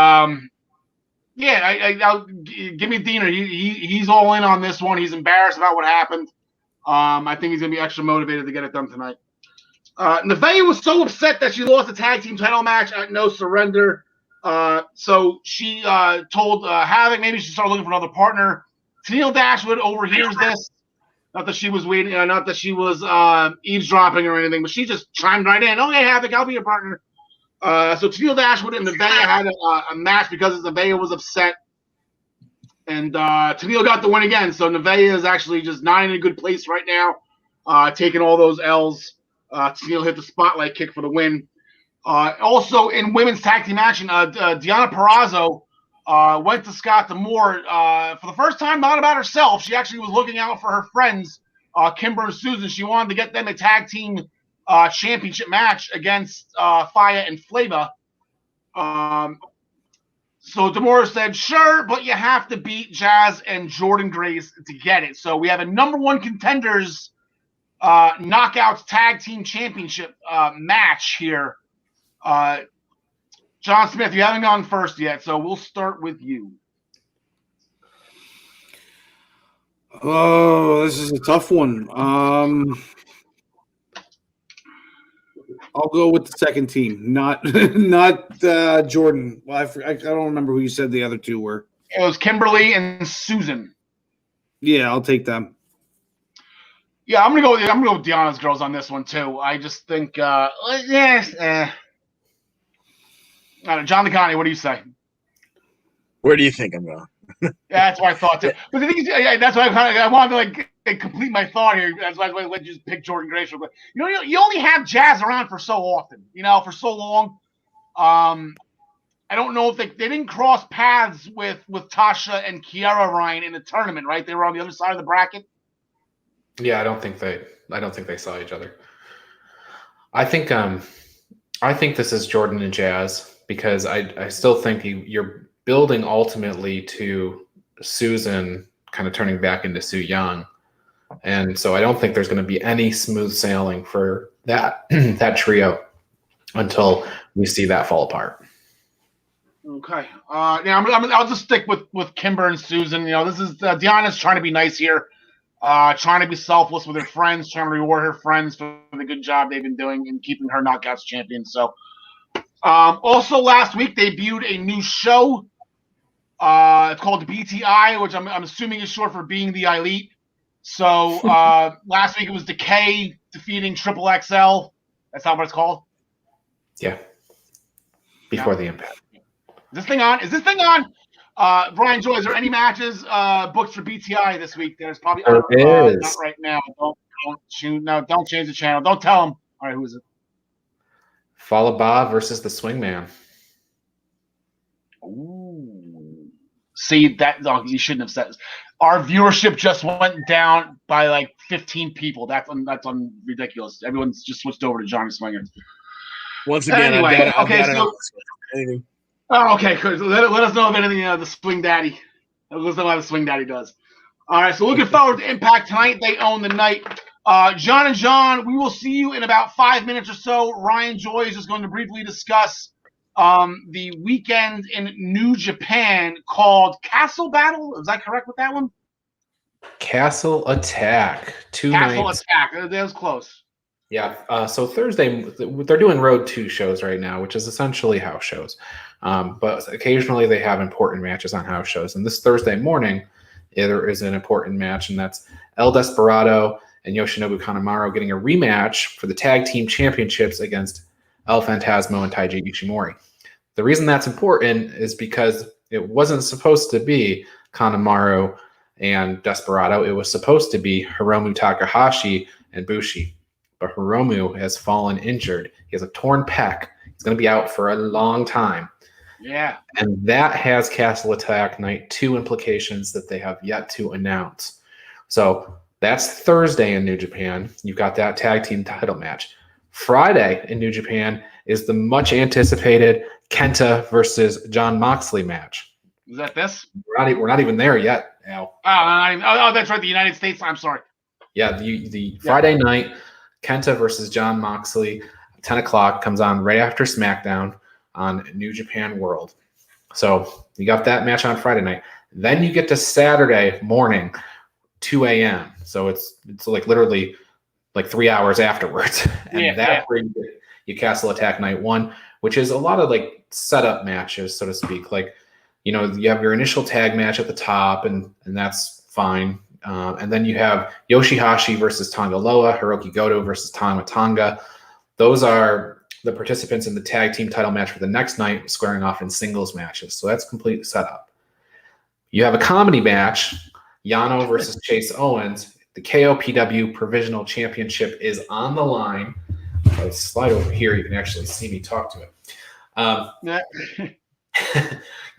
yeah, I'll give me Diener. He's all in on this one. He's embarrassed about what happened. I think he's gonna be extra motivated to get it done tonight. Nevaeh was so upset that she lost the tag team title match at No Surrender. So she told Havoc maybe she should start looking for another partner. Tennille Dashwood overhears this. Not that she was waiting, not that she was eavesdropping or anything, but she just chimed right in. "Okay, Havoc, I'll be your partner." So Tennille Dashwood and Nevaeh had a match because Nevaeh was upset. And Tennille got the win again. So Nevaeh is actually just not in a good place right now, taking all those L's. Tennille hit the spotlight kick for the win. Also in women's tag team action, Deonna Purrazzo went to Scott D'Amore for the first time, not about herself. She actually was looking out for her friends, Kimber and Susan. She wanted to get them a tag team championship match against Fire and Flava. So D'Amore said, "Sure, but you have to beat Jazz and Jordan Grace to get it." So we have a number one contenders knockouts tag team championship match here. John Smith, you haven't gone first yet, so we'll start with you. Oh, this is a tough one. I'll go with the second team, not Jordan. Well, I don't remember who you said the other two were. It was Kimberly and Susan. Yeah, I'll take them. Yeah, I'm gonna go with Deanna's girls on this one too. I just think, John DeConnie, what do you say? Where do you think I'm going? Yeah, that's what I thought too. But the thing is, that's why I wanted to complete my thought here. That's why I let you just pick Jordan Grace real quick. You only have Jazz around for so often, for so long. I don't know if they didn't cross paths with Tasha and Kiara Ryan in the tournament, right? They were on the other side of the bracket. Yeah, I don't think they saw each other. I think this is Jordan and Jazz because I still think you're building ultimately to Susan kind of turning back into Su Yung. And so I don't think there's going to be any smooth sailing for that that trio until we see that fall apart. Okay. Now I'll just stick with Kimber and Susan. This is Deanna's trying to be nice here, trying to be selfless with her friends, trying to reward her friends for the good job they've been doing in keeping her Knockouts champion. So, also last week debuted a new show. It's called BTI, which I'm assuming is short for Being the Elite. So last week it was Decay defeating Triple XL. That's not what it's called. Yeah. Before the Impact. Is this thing on? Brian Joy, is there any matches booked for BTI this week? There's probably not right now. Don't change the channel. Don't tell them. All right, who is it? Fallah Bahh versus the Swingman. Ooh. See that? No, you shouldn't have said this. Our viewership just went down by like 15 people. That's ridiculous. Everyone's just switched over to Johnny Swinger. Once again, anyway, anything. Oh, okay, good. Let us know if anything the Swing Daddy. Let us know how the Swing Daddy does. All right, so looking forward to Impact tonight. They own the night. John and John, we will see you in about 5 minutes or so. Ryan Joy is just going to briefly discuss the weekend in New Japan called Castle Battle. Is that correct with that one? Castle Attack. Castle Attack. That was close. Yeah. So Thursday, they're doing Road 2 shows right now, which is essentially house shows. But occasionally they have important matches on house shows. And this Thursday morning, there is an important match, and that's El Desperado and Yoshinobu Kanemaru getting a rematch for the tag team championships against El Phantasmo and Taiji Ishimori. The reason that's important is because it wasn't supposed to be Kanemaru and Desperado. It was supposed to be Hiromu Takahashi and Bushi. But Hiromu has fallen injured. He has a torn pec. He's going to be out for a long time. Yeah. And that has Castle Attack Night 2 implications that they have yet to announce. So that's Thursday in New Japan. You've got that tag team title match. Friday in New Japan is the much anticipated Kenta versus John Moxley match. Is that this? We're not even there yet, Al. Oh, that's right. The United States. I'm sorry. Yeah, the Friday night, Kenta versus John Moxley, 10 o'clock, comes on right after SmackDown on New Japan World. So you got that match on Friday night. Then you get to Saturday morning, 2 a.m. So it's like literally like 3 hours afterwards. And that's where you Castle Attack Night 1, which is a lot of like setup matches, so to speak. Like, you know, you have your initial tag match at the top, and that's fine. And then you have Yoshihashi versus Tonga Loa, Hiroki Goto versus Tama Tonga. Those are the participants in the tag team title match for the next night, squaring off in singles matches. So that's complete setup. You have a comedy match, Yano versus Chase Owens. The KOPW Provisional Championship is on the line. If I slide over here, you can actually see me talk to it.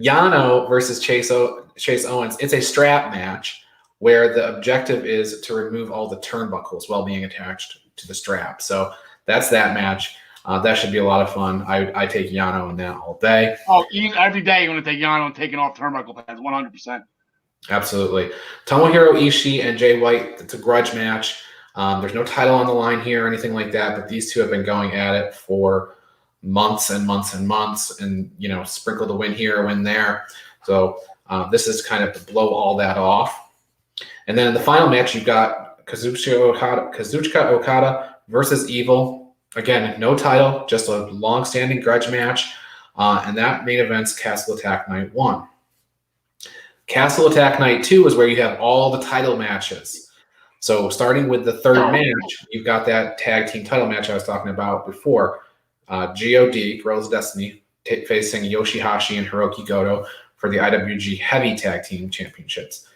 Yano versus Chase Owens. It's a strap match where the objective is to remove all the turnbuckles while being attached to the strap. So that's that match. That should be a lot of fun. I take Yano in that all day. Oh, every day you're going to take Yano and taking off turnbuckle pads, 100%. Absolutely. Tomohiro Ishii and Jay White, it's a grudge match. There's no title on the line here or anything like that, but these two have been going at it for months and months and months, and, you know, sprinkle the win here, win there. So this is kind of to blow all that off. And then in the final match, you've got Kazuchika Okada versus Evil. Again, no title, just a long-standing grudge match. And that main event's Castle Attack Night 1. Castle Attack Night 2 is where you have all the title matches. So starting with the third match, you've got that tag team title match I was talking about before. GOD, Girls of Destiny, facing Yoshihashi and Hiroki Goto for the IWG Heavy Tag Team Championships.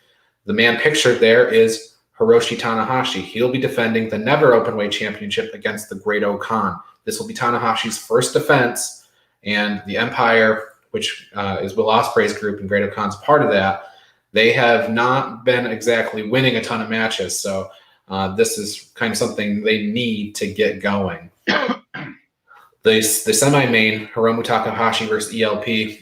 The man pictured there is Hiroshi Tanahashi. He'll be defending the Never Openweight Championship against the Great Khan. This will be Tanahashi's first defense, and the Empire, which is Will Ospreay's group, and Great Khan's part of that, they have not been exactly winning a ton of matches. So this is kind of something they need to get going. The semi-main, Hiromu Takahashi versus ELP,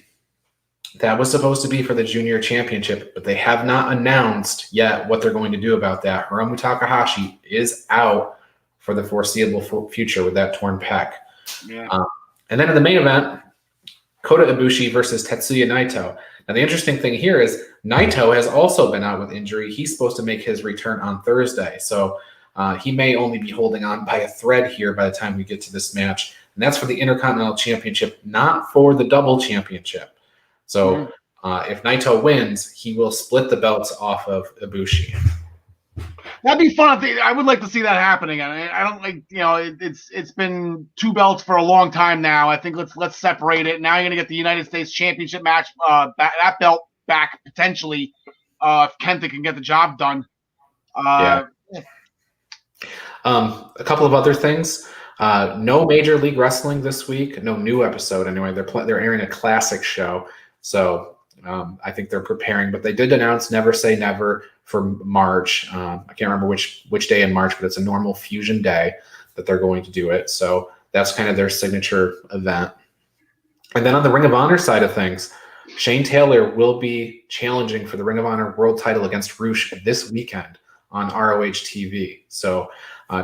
that was supposed to be for the junior championship, but they have not announced yet what they're going to do about that. Hiromu Takahashi is out for the foreseeable future with that torn pec. Yeah. And then in the main event, Kota Ibushi versus Tetsuya Naito. Now, the interesting thing here is Naito has also been out with injury. He's supposed to make his return on Thursday. So he may only be holding on by a thread here by the time we get to this match. And that's for the Intercontinental Championship, not for the Double Championship. So if Naito wins, he will split the belts off of Ibushi. That'd be fun. I would like to see that happen again. I don't like, you know, it's been two belts for a long time now. I think let's separate it. Now you're gonna get the United States Championship match, that belt back potentially, if Kenta can get the job done. A couple of other things. No Major League Wrestling this week. No new episode anyway. They're airing a classic show, so I think they're preparing. But they did announce Never Say Never for March. I can't remember which day in March, but it's a normal Fusion day that they're going to do it. So that's kind of their signature event. And then on the Ring of Honor side of things, Shane Taylor will be challenging for the Ring of Honor World title against Rush this weekend on ROH TV. So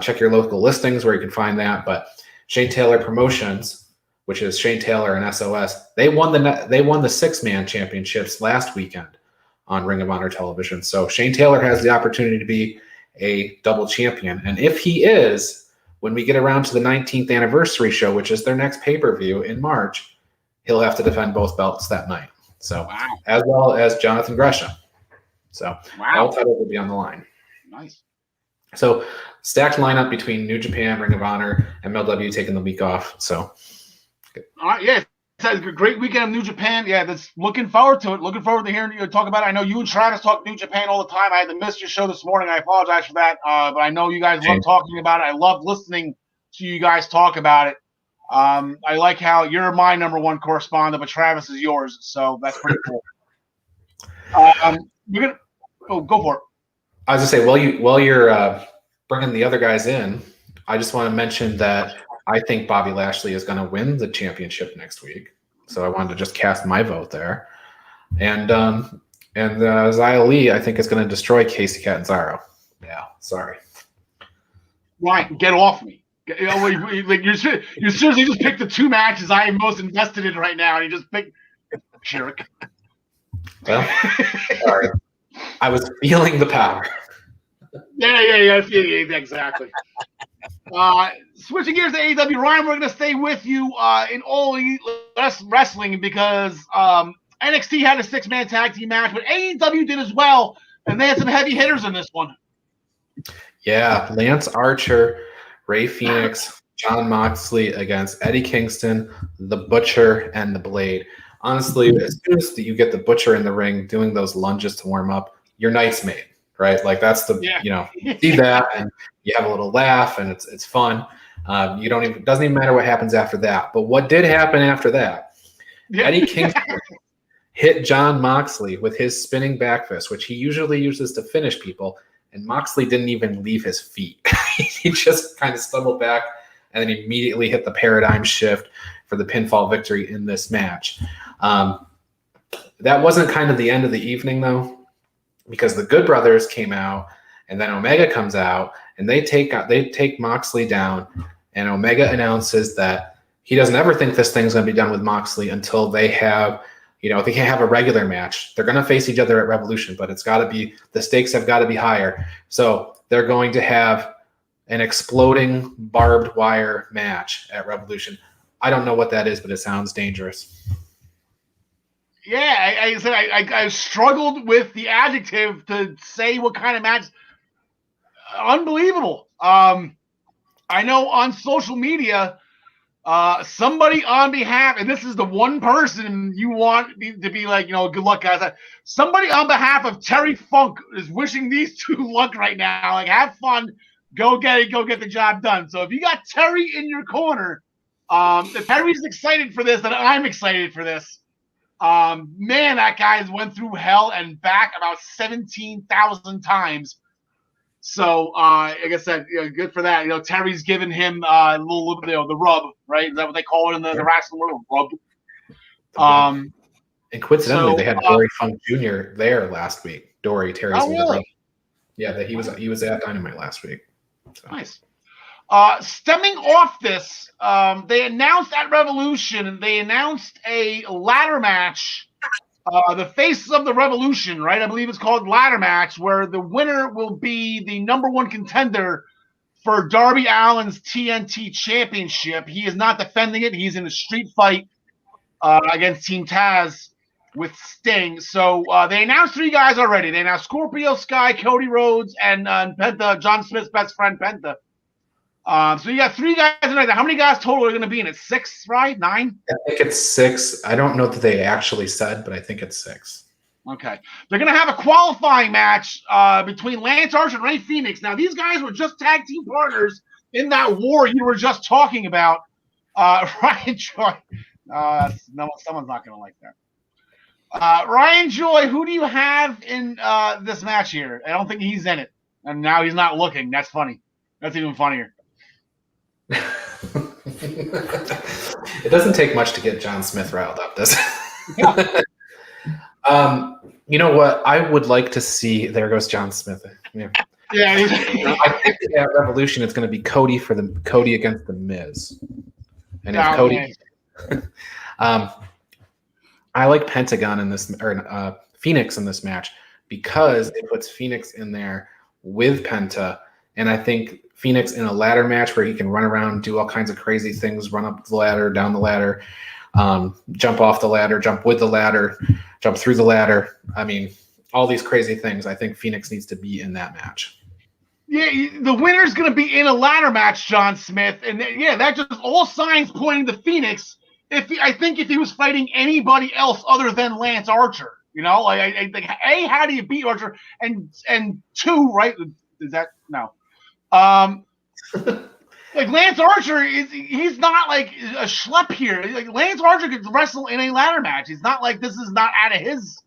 check your local listings where you can find that. But Shane Taylor Promotions, which is Shane Taylor and SOS, they won the 6-man championships last weekend on Ring of Honor television. So Shane Taylor has the opportunity to be a double champion. And if he is, when we get around to the 19th anniversary show, which is their next pay-per-view in March, he'll have to defend both belts that night. So as well as Jonathan Gresham. So all titles will be on the line. Nice. So stacked lineup between New Japan, Ring of Honor, MLW taking the week off. So All right, yeah. It's a great weekend of New Japan. Yeah, that's looking forward to it. Looking forward to hearing you talk about it. I know you and Travis talk New Japan all the time. I had to miss your show this morning. I apologize for that. But I know you guys love talking about it. I love listening to you guys talk about it. I like how you're my number one correspondent, but Travis is yours. So that's pretty cool. We're gonna go for it. I was gonna say, while you're bringing the other guys in, I just want to mention that I think Bobby Lashley is going to win the championship next week. So I wanted to just cast my vote there. And Xia Li, I think, is going to destroy Casey Catanzaro. Yeah, sorry. Ryan, get off me. Like you seriously just picked the two matches I am most invested in right now, and you just picked jerk. Well, sorry. I was feeling the power. Yeah, exactly. Switching gears to AEW, Ryan, we're going to stay with you in All Elite Wrestling because NXT had a 6-man tag team match, but AEW did as well, and they had some heavy hitters in this one. Yeah, Lance Archer, Ray Phoenix, Jon Moxley against Eddie Kingston, The Butcher, and The Blade. Honestly, as soon as you get The Butcher in the ring doing those lunges to warm up, your night's made, right? Like that's you see that and you have a little laugh and it's fun. It doesn't even matter what happens after that. But what did happen after that? Eddie Kingston hit Jon Moxley with his spinning back fist, which he usually uses to finish people. And Moxley didn't even leave his feet. He just kind of stumbled back and then immediately hit the paradigm shift for the pinfall victory in this match. That wasn't kind of the end of the evening, though, because the Good Brothers came out, and then Omega comes out, and they take Moxley down, and Omega announces that he doesn't ever think this thing's going to be done with Moxley until they have, they can't have a regular match. They're going to face each other at Revolution, but the stakes have got to be higher. So they're going to have an exploding barbed wire match at Revolution. I don't know what that is, but it sounds dangerous. Yeah, I said I struggled with the adjective to say what kind of match. Unbelievable. I know on social media, somebody on behalf, and this is the one person you want to be like, good luck, guys. Somebody on behalf of Terry Funk is wishing these two luck right now. Like, have fun, go get it, go get the job done. So if you got Terry in your corner, if Terry's excited for this, then I'm excited for this. Man, that guy's went through hell and back about 17,000 times. So, like I said, good for that. Terry's given him a little bit of the rub, right? Is that what they call it in the wrestling world? Rub. And coincidentally, they had Dory Funk Jr. there last week. Terry's older brother. Yeah, he was at Dynamite last week. So. Nice. Stemming off this, they announced at Revolution, they announced a ladder match, the Faces of the Revolution, right? I believe it's called ladder match, where the winner will be the number one contender for Darby Allin's TNT Championship. He is not defending it. He's in a street fight against Team Taz with Sting. So they announced 3 guys already. They announced Scorpio Sky, Cody Rhodes, and Penta, John Smith's best friend, Penta. So you got 3 guys tonight. How many guys total are going to be in it? 6, right? 9? I think it's 6. I don't know that they actually said, but I think it's 6. Okay. They're going to have a qualifying match between Lance Archer and Ray Phoenix. Now, these guys were just tag team partners in that war you were just talking about. Ryan Joy. No, someone's not going to like that. Ryan Joy, who do you have in this match here? I don't think he's in it. And now he's not looking. That's funny. That's even funnier. It doesn't take much to get John Smith riled up, does it? You know what? I would like to see. There goes John Smith. Yeah. I think at Revolution it's going to be Cody against the Miz, and if Cody. I like Pentagon in this, or Phoenix in this match, because it puts Phoenix in there with Penta, and I think Phoenix in a ladder match where he can run around, do all kinds of crazy things, run up the ladder, down the ladder, jump off the ladder, jump with the ladder, jump through the ladder. I mean, all these crazy things. I think Phoenix needs to be in that match. Yeah, the winner's going to be in a ladder match, John Smith. And that just all signs pointing to Phoenix. I think if he was fighting anybody else other than Lance Archer, how do you beat Archer? And two, right? Is that no? Like Lance Archer he's not like a schlep here. Like Lance Archer could wrestle in a ladder match. He's not like this is not out of his,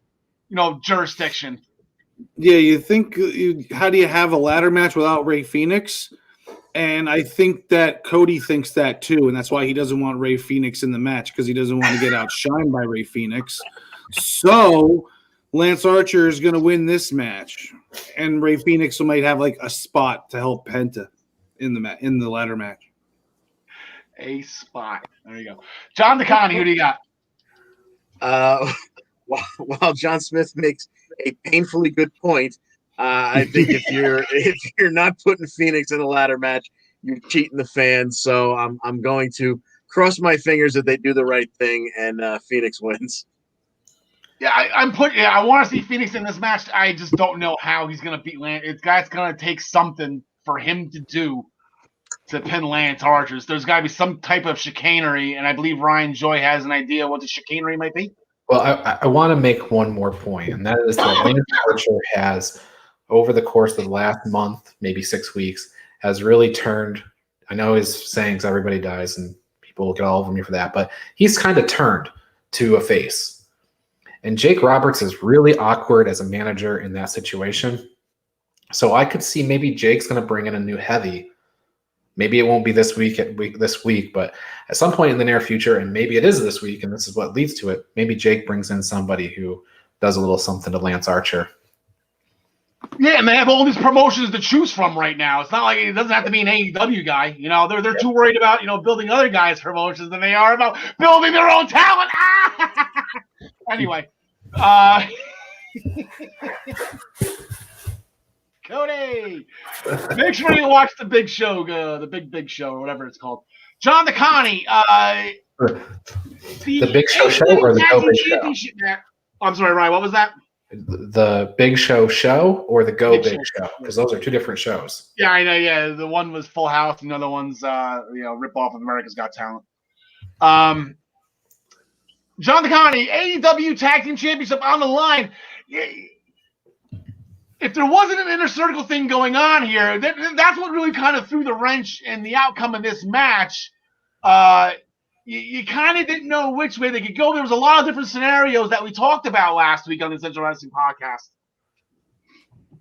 jurisdiction. Yeah, you think how do you have a ladder match without Ray Phoenix? And I think that Cody thinks that too, and that's why he doesn't want Ray Phoenix in the match because he doesn't want to get outshined by Ray Phoenix. So Lance Archer is going to win this match, and Ray Phoenix might have like a spot to help Penta in the ladder match. A spot. There you go. John DeConnie, who do you got? While John Smith makes a painfully good point, I think if you're not putting Phoenix in a ladder match, you're cheating the fans. So I'm going to cross my fingers that they do the right thing and Phoenix wins. Yeah, I want to see Phoenix in this match. I just don't know how he's going to beat Lance. It's going to take something for him to do to pin Lance Archer. There's got to be some type of chicanery, and I believe Ryan Joy has an idea what the chicanery might be. Well, I want to make one more point, and that is that Lance Archer has, over the course of the last month, maybe 6 weeks, has really turned. I know his sayings, everybody dies, and people will get all over me for that, but he's kind of turned to a face. And Jake Roberts is really awkward as a manager in that situation. So I could see maybe Jake's going to bring in a new heavy. Maybe it won't be this week, but at some point in the near future, and maybe it is this week, and this is what leads to it, maybe Jake brings in somebody who does a little something to Lance Archer. Yeah, and they have all these promotions to choose from right now. It's not like it doesn't have to be an AEW guy. They're too worried about building other guys' promotions than they are about building their own talent. Anyway, Cody, make sure you watch the Big Show, the Big Show, or whatever it's called. John DeConnie, the Big Show or the Go Big Show? I'm sorry, Ryan. What was that? The Big Show or the Go Big Show? Because those are two different shows. Yeah, I know. Yeah, the one was Full House, and the other one's rip off of America's Got Talent. John DeConnie, AEW Tag Team Championship on the line. If there wasn't an inner circle thing going on here, that's what really kind of threw the wrench in the outcome of this match. You kind of didn't know which way they could go. There was a lot of different scenarios that we talked about last week on the Central Wrestling Podcast.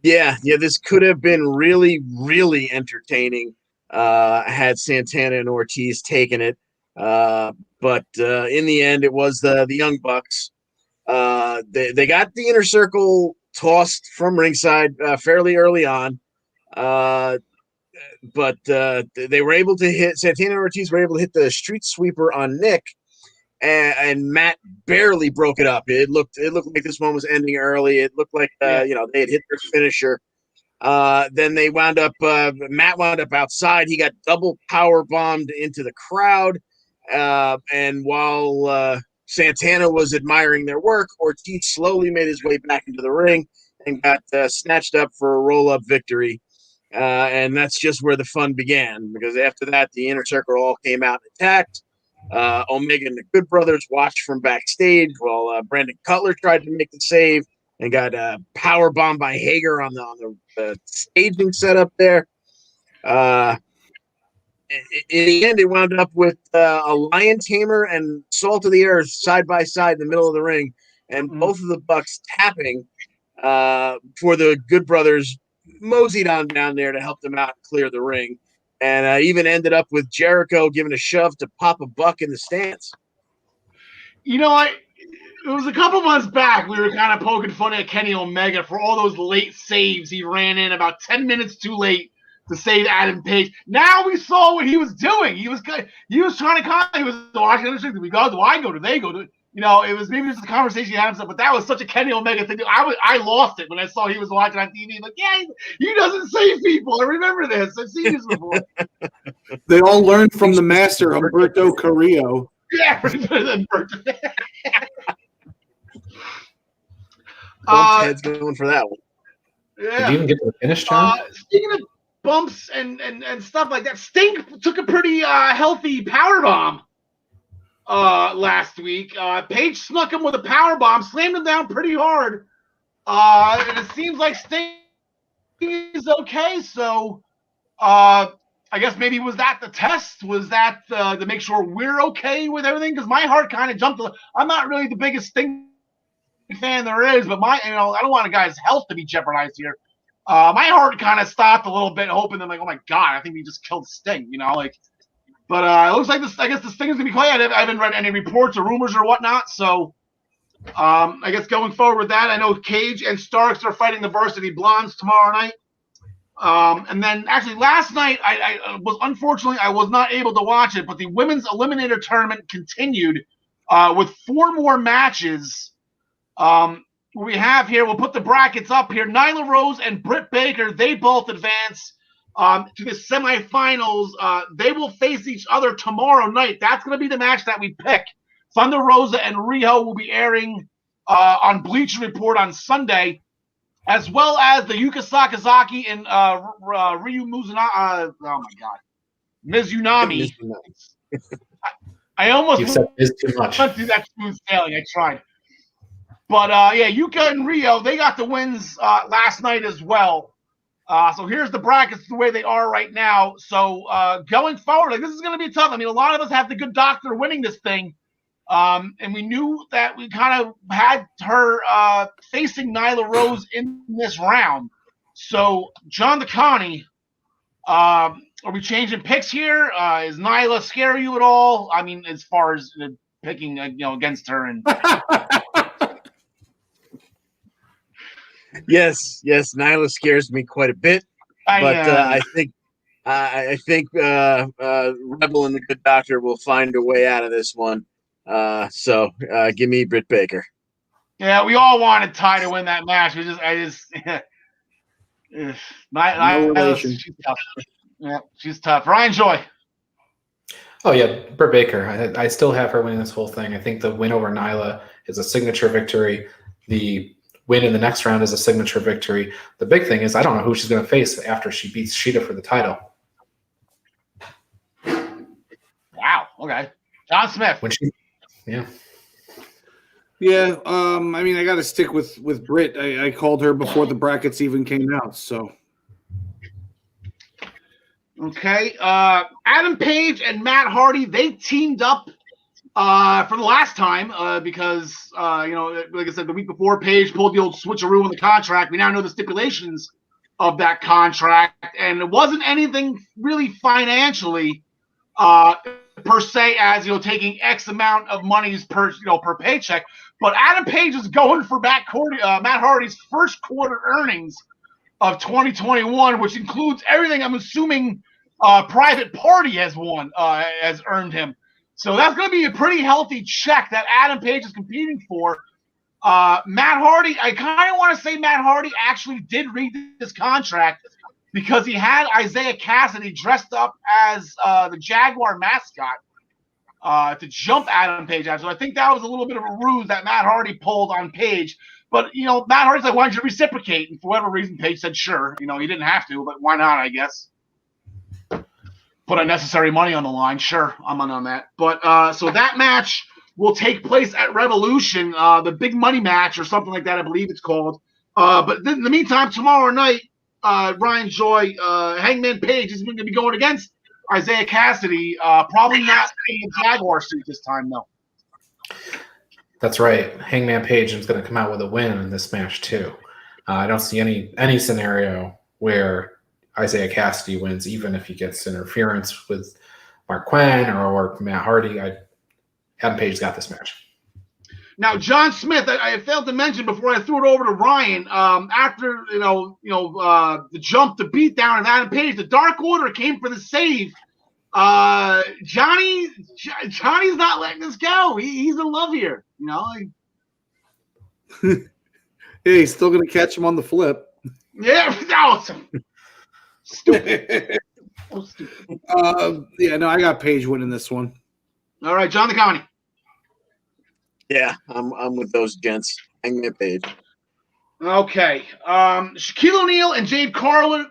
Yeah, this could have been really, really entertaining had Santana and Ortiz taken it. But in the end, it was the Young Bucks. They got the inner circle tossed from ringside fairly early on. But they were able to hit Santana and Ortiz were able to hit the street sweeper on Nick, and Matt barely broke it up. It looked like this one was ending early. It looked like they had hit their finisher. Then they wound up. Matt wound up outside. He got double power bombed into the crowd. And while Santana was admiring their work, Ortiz slowly made his way back into the ring and got snatched up for a roll-up victory. And that's just where the fun began, because after that, the Inner Circle all came out and attacked. Omega and the Good Brothers watched from backstage while Brandon Cutler tried to make the save and got power bombed by Hager on the staging setup there. In the end, it wound up with a Lion Tamer and Salt of the Earth side by side in the middle of the ring, and both of the Bucks tapping for the Good Brothers moseyed on down there to help them out and clear the ring, and even ended up with Jericho giving a shove to Papa Buck in the stands. It was a couple months back. We were kind of poking fun at Kenny Omega for all those late saves. He ran in about 10 minutes too late to save Adam Page. Now we saw what he was doing. He was trying to he was watching. Do we go? Do I go? Do they go? It was maybe just a conversation he had himself, but that was such a Kenny Omega thing. I lost it when I saw he was watching on TV. Like, yeah, he doesn't save people. I remember this. I've seen this before. They all learned from the master, Humberto Carrillo. Yeah, Ted's going for that one. Yeah. Did you even get to the finish, John? Speaking of bumps and stuff like that, Sting took a pretty healthy power bomb last week. Paige snuck him with a power bomb, slammed him down pretty hard. And it seems like Sting is okay. So I guess maybe was that the test? Was that to make sure we're okay with everything? Because my heart kind of jumped. I'm not really the biggest Sting fan there is, but I don't want a guy's health to be jeopardized here. My heart kind of stopped a little bit, hoping that, like, oh my god, I think we just killed Sting, But it looks like this. I guess this thing is gonna be quiet. I haven't read any reports or rumors or whatnot. So I guess going forward with that, I know Cage and Starks are fighting the Varsity Blondes tomorrow night. And then actually last night, I was not able to watch it, but the women's eliminator tournament continued with 4 more matches. We have here, we'll put the brackets up here. Nyla Rose and Britt Baker, they both advance to the semifinals. They will face each other tomorrow night. That's going to be the match that we pick. Thunder Rosa and Riho will be airing on Bleacher Report on Sunday, as well as the Yuka Sakazaki and Ryu Mizunami. Oh my God, Mizunami. I almost You said Miz too much. went through that smooth sailing. I tried. But, Yuka and Rio, they got the wins last night as well. So here's the brackets the way they are right now. So going forward, this is going to be tough. I mean, a lot of us have the Good Doctor winning this thing. And we knew that we kind of had her facing Nyla Rose in this round. So, John DeConnie, are we changing picks here? Is Nyla scare you at all? I mean, as far as picking, against her and... Yes, Nyla scares me quite a bit, I think Rebel and the Good Doctor will find a way out of this one. So give me Britt Baker. Yeah, we all wanted Ty to win that match. No relation. She's tough. Yeah, she's tough. Ryan Joy. Oh yeah, Britt Baker. I still have her winning this whole thing. I think the win over Nyla is a signature victory. The win in the next round is a signature victory. The big thing is I don't know who she's going to face after she beats Sheeta for the title. Wow. Okay. John Smith. Yeah. I mean, I got to stick with Britt. I called her before the brackets even came out. So. Okay. Adam Page and Matt Hardy, they teamed up for the last time because, like I said, the week before, Page pulled the old switcheroo in the contract. We now know the stipulations of that contract, and it wasn't anything really financially per se as, taking X amount of monies per paycheck. But Adam Page is going for Matt Hardy's first quarter earnings of 2021, which includes everything I'm assuming Private Party has earned him. So that's going to be a pretty healthy check that Adam Page is competing for. Matt Hardy, I kind of want to say Matt Hardy actually did read this contract because he had Isaiah Cassidy dressed up as the Jaguar mascot to jump Adam Page out. So I think that was a little bit of a ruse that Matt Hardy pulled on Page. But, Matt Hardy's like, why don't you reciprocate? And for whatever reason, Page said, sure. He didn't have to, but why not, I guess. Put unnecessary money on the line. Sure, I'm on that. But so that match will take place at Revolution, the big money match or something like that, I believe it's called. But in the meantime, tomorrow night, Ryan Joy, Hangman Page is going to be going against Isaiah Cassidy. Probably not in the Jaguar suit this time, though. That's right. Hangman Page is going to come out with a win in this match too. I don't see any scenario where Isaiah Cassidy wins, even if he gets interference with Mark Quinn or Matt Hardy. Adam Page got this match. Now, John Smith, I failed to mention before I threw it over to Ryan. After the jump, the beatdown of Adam Page, the Dark Order came for the save. Johnny's not letting this go. He's in love here. Yeah, he's still gonna catch him on the flip. Yeah, awesome. Stupid. Oh, stupid. I got Page winning this one. All right, John DeConnie. Yeah, I'm with those gents. Hangman Page. Okay. Shaquille O'Neal and Jade Cargill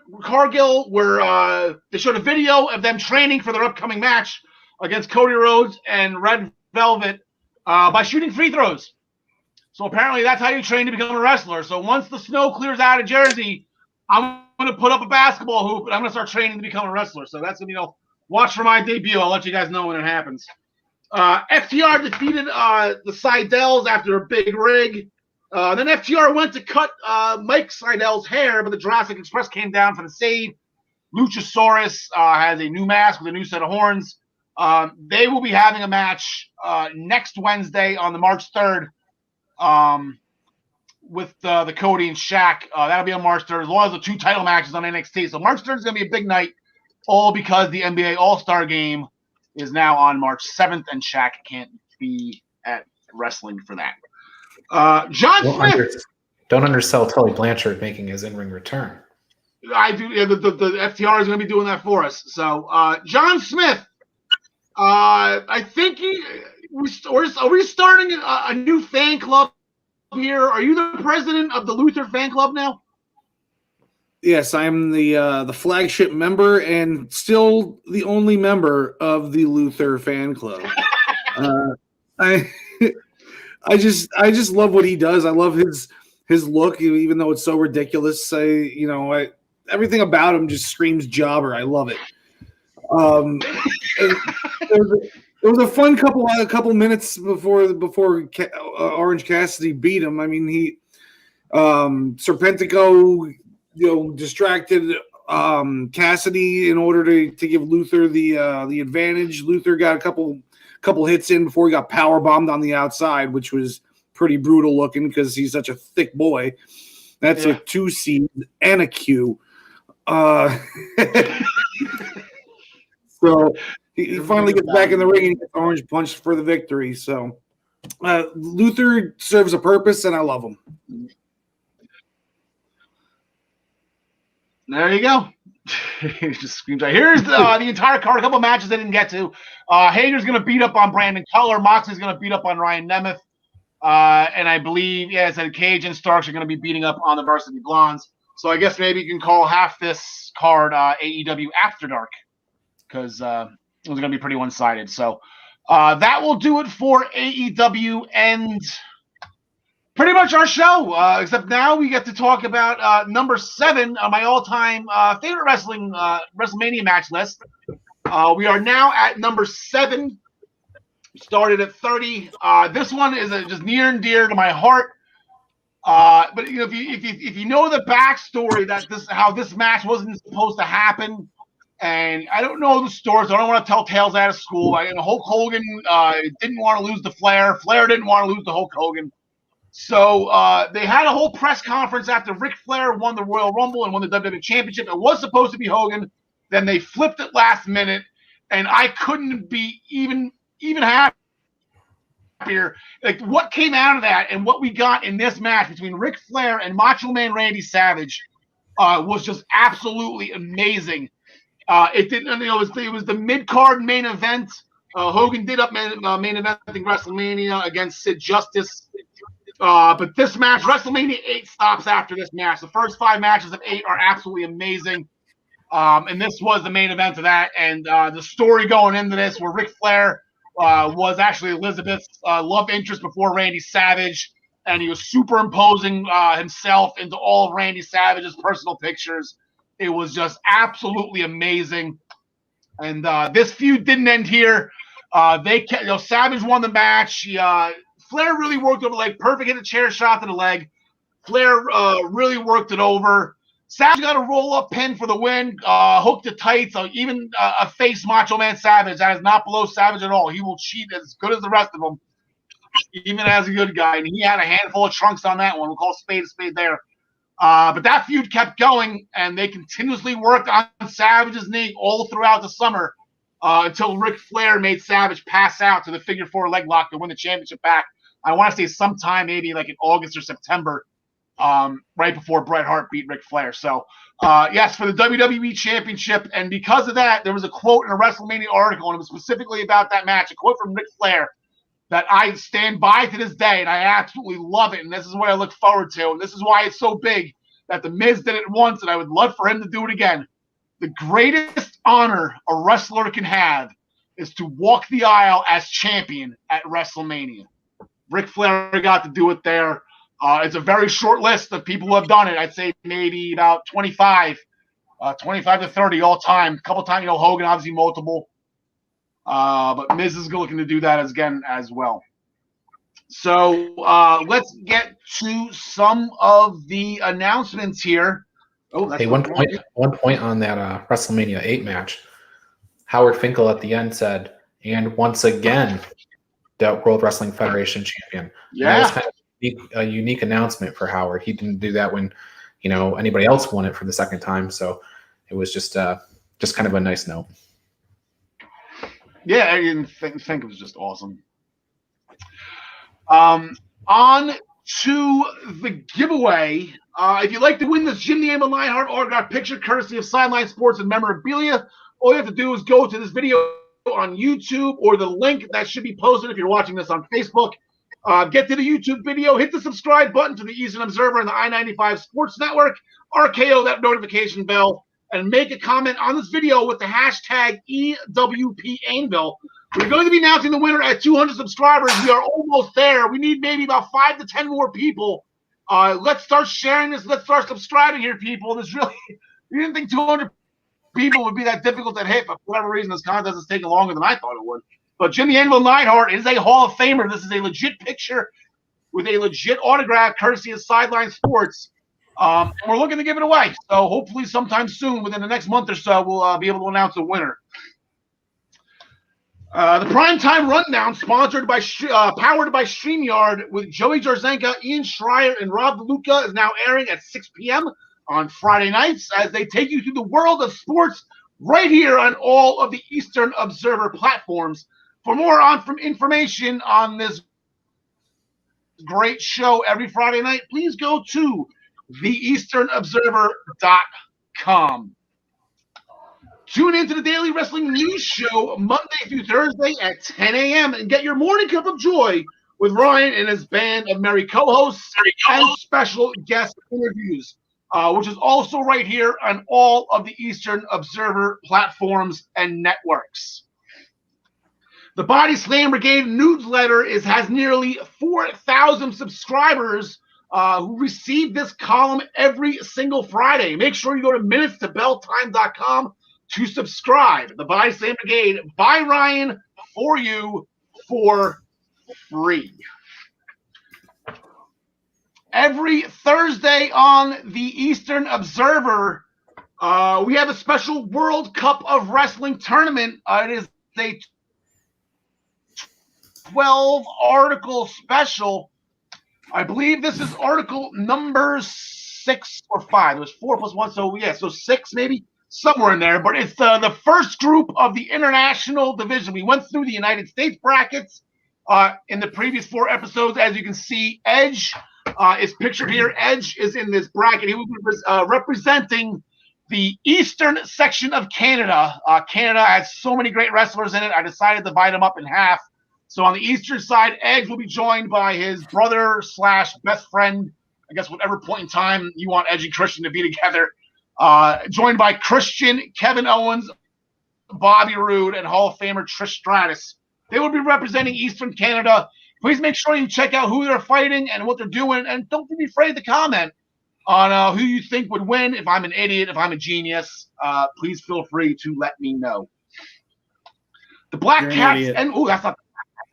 they showed a video of them training for their upcoming match against Cody Rhodes and Red velvet by shooting free throws. So apparently that's how you train to become a wrestler. So once the snow clears out of Jersey, I'm going to put up a basketball hoop and I'm going to start training to become a wrestler. So that's going to, watch for my debut. I'll let you guys know when it happens. FTR defeated the Seidel's after a big rig. Then FTR went to cut Mike Seidel's hair, but the Jurassic Express came down for the save. Luchasaurus has a new mask with a new set of horns. They will be having a match next Wednesday on the March 3rd with the Cody and Shaq. That'll be on March 3rd, as well as the 2 title matches on NXT. So March 3rd is going to be a big night, all because the NBA All-Star Game is now on March 7th, and Shaq can't be at wrestling for that. John Smith. Don't undersell Tully Blanchard making his in-ring return. I do. Yeah, the FTR is going to be doing that for us. So, John Smith. I think are we starting a new fan club here? Are you the president of the Luther fan club now? Yes, I'm the flagship member and still the only member of the Luther fan club. I just love what he does. I love his look, even though it's so ridiculous. Everything about him just screams jobber. I love it. It was a fun couple minutes before Orange Cassidy beat him. I mean, he Serpentico distracted Cassidy in order to give Luther the advantage. Luther got a couple hits in before he got power bombed on the outside, which was pretty brutal looking because he's such a thick boy. That's a 2 seed and a Q. So he finally gets back in the ring and gets orange punched for the victory. So Luther serves a purpose, and I love him. There you go. He just screams out. Here's the entire card. A couple matches they didn't get to. Hager's going to beat up on Brandon Cutler. Moxley's going to beat up on Ryan Nemeth. And I believe, it said Cage and Starks are going to be beating up on the Varsity Blondes. So I guess maybe you can call half this card AEW After Dark, because it was going to be pretty one-sided. So that will do it for AEW and pretty much our show, except now we get to talk about number 7 on my all-time favorite WrestleMania match list. We are now at number 7. Started at 30. This one is just near and dear to my heart. But if you know the backstory how this match wasn't supposed to happen, and I don't know the stories, I don't want to tell tales out of school. Hulk Hogan didn't want to lose to Flair. Flair didn't want to lose to Hulk Hogan. So they had a whole press conference after Ric Flair won the Royal Rumble and won the WWE Championship. It was supposed to be Hogan. Then they flipped it last minute, and I couldn't be even happier. Like what came out of that and what we got in this match between Ric Flair and Macho Man Randy Savage was just absolutely amazing. It was the mid-card main event. Hogan did up main eventing WrestleMania against Sid Justice. But this match, WrestleMania 8 stops after this match. The first 5 matches of 8 are absolutely amazing. And this was the main event of that. And the story going into this where Ric Flair was actually Elizabeth's love interest before Randy Savage. And he was superimposing himself into all of Randy Savage's personal pictures. It was just absolutely amazing. And this feud didn't end here. Savage won the match. Flair really worked over the leg. Perfect hit a chair shot to the leg. Flair really worked it over. Savage got a roll-up pin for the win. Hooked the tights. Even a face Macho Man Savage that is not below Savage at all. He will cheat as good as the rest of them, even as a good guy. And he had a handful of trunks on that one. We'll call spade a spade there. But that feud kept going, and they continuously worked on Savage's knee all throughout the summer until Ric Flair made Savage pass out to the figure 4 leg lock to win the championship back. I want to say sometime maybe like in August or September, right before Bret Hart beat Ric Flair. So, yes, for the WWE Championship. And because of that, there was a quote in a WrestleMania article, and it was specifically about that match, a quote from Ric Flair that I stand by to this day, and I absolutely love it. And this is what I look forward to. And this is why it's so big that The Miz did it once, and I would love for him to do it again. The greatest honor a wrestler can have is to walk the aisle as champion at WrestleMania. Ric Flair got to do it there. It's a very short list of people who have done it. I'd say maybe about 25 to 30 all time. A couple times, Hogan obviously multiple. But Miz is looking to do that again as well. So let's get to some of the announcements here. Oh, that's hey, one point on that WrestleMania 8 match. Howard Finkel at the end said, "And once again, the World Wrestling Federation champion." Yeah, and that was kind of a unique announcement for Howard. He didn't do that when anybody else won it for the second time. So it was just kind of a nice note. Yeah, I didn't think it was just awesome. On to the giveaway. If you'd like to win this Jim the Anvil Neidhart autograph picture courtesy of Sideline Sports and Memorabilia, all you have to do is go to this video on YouTube or the link that should be posted if you're watching this on Facebook. Get to the YouTube video, hit the subscribe button to the Eastern Observer and the I-95 Sports Network, RKO that notification bell, and make a comment on this video with the hashtag EWPAnvil. We're going to be announcing the winner at 200 subscribers. We are almost there. We need maybe about 5 to 10 more people. Let's start sharing this. Let's start subscribing here, people. We didn't think 200 people would be that difficult to hit, but for whatever reason, this contest is taking longer than I thought it would. But Jim the Anvil Neidhart is a Hall of Famer. This is a legit picture with a legit autograph, courtesy of Sideline Sports. And we're looking to give it away. So hopefully sometime soon, within the next month or so, we'll be able to announce a winner. The Primetime Rundown, powered by StreamYard, with Joey Jarzenka, Ian Schreier, and Rob DeLuca, is now airing at 6 p.m. on Friday nights as they take you through the world of sports right here on all of the Eastern Observer platforms. For more information on this great show every Friday night, please go to theeasternobserver.com. Tune into the Daily Wrestling News Show Monday through Thursday at 10 a.m. and get your morning cup of joy with Ryan and his band of merry co-hosts and special guest interviews, which is also right here on all of the Eastern Observer platforms and networks. The Body Slam Brigade newsletter has nearly 4,000 subscribers who receive this column every single Friday. Make sure you go to minutestobelltime.com to subscribe. The Body Slam Brigade by Ryan for you for free. Every Thursday on the Eastern Observer, we have a special World Cup of Wrestling tournament. It is a 12-article special. I believe this is article number 6 or 5. It was 4 plus 1, so 6 maybe, somewhere in there. But it's the first group of the international division. We went through the United States brackets in the previous 4 episodes. As you can see, Edge is pictured here. Edge is in this bracket. He will be representing the eastern section of Canada. Canada has so many great wrestlers in it. I decided to divide them up in half. So on the eastern side, Edge will be joined by his brother / best friend, I guess whatever point in time you want Edge and Christian to be together, joined by Christian, Kevin Owens, Bobby Roode, and Hall of Famer Trish Stratus. They will be representing Eastern Canada. Please make sure you check out who they're fighting and what they're doing, and don't be afraid to comment on who you think would win. If I'm an idiot, if I'm a genius, please feel free to let me know. The Black Cats, and that's not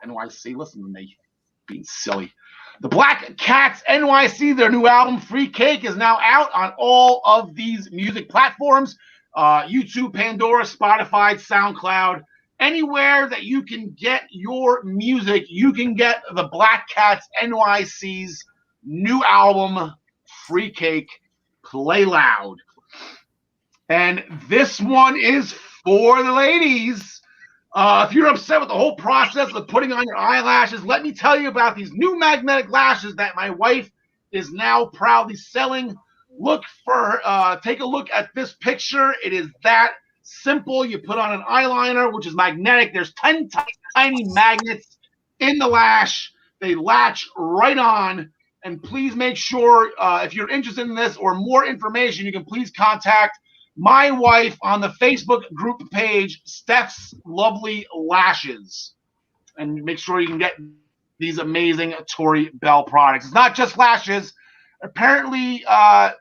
NYC. Listen to me being silly. The Black Cats NYC, their new album Free Cake, is now out on all of these music platforms, YouTube, Pandora, Spotify, SoundCloud. Anywhere that you can get your music, you can get the Black Cats NYC's new album Free Cake. Play loud. And this one is for the ladies. If you're upset with the whole process of putting on your eyelashes, let me tell you about these new magnetic lashes that my wife is now proudly selling. Take a look at this picture. It is that simple. You put on an eyeliner, which is magnetic. There's 10 tiny magnets in the lash. They latch right on. And please make sure, if you're interested in this or more information, you can please contact my wife on the Facebook group page, Steph's Lovely Lashes. And make sure you can get these amazing Tori Bell products. It's not just lashes. Apparently,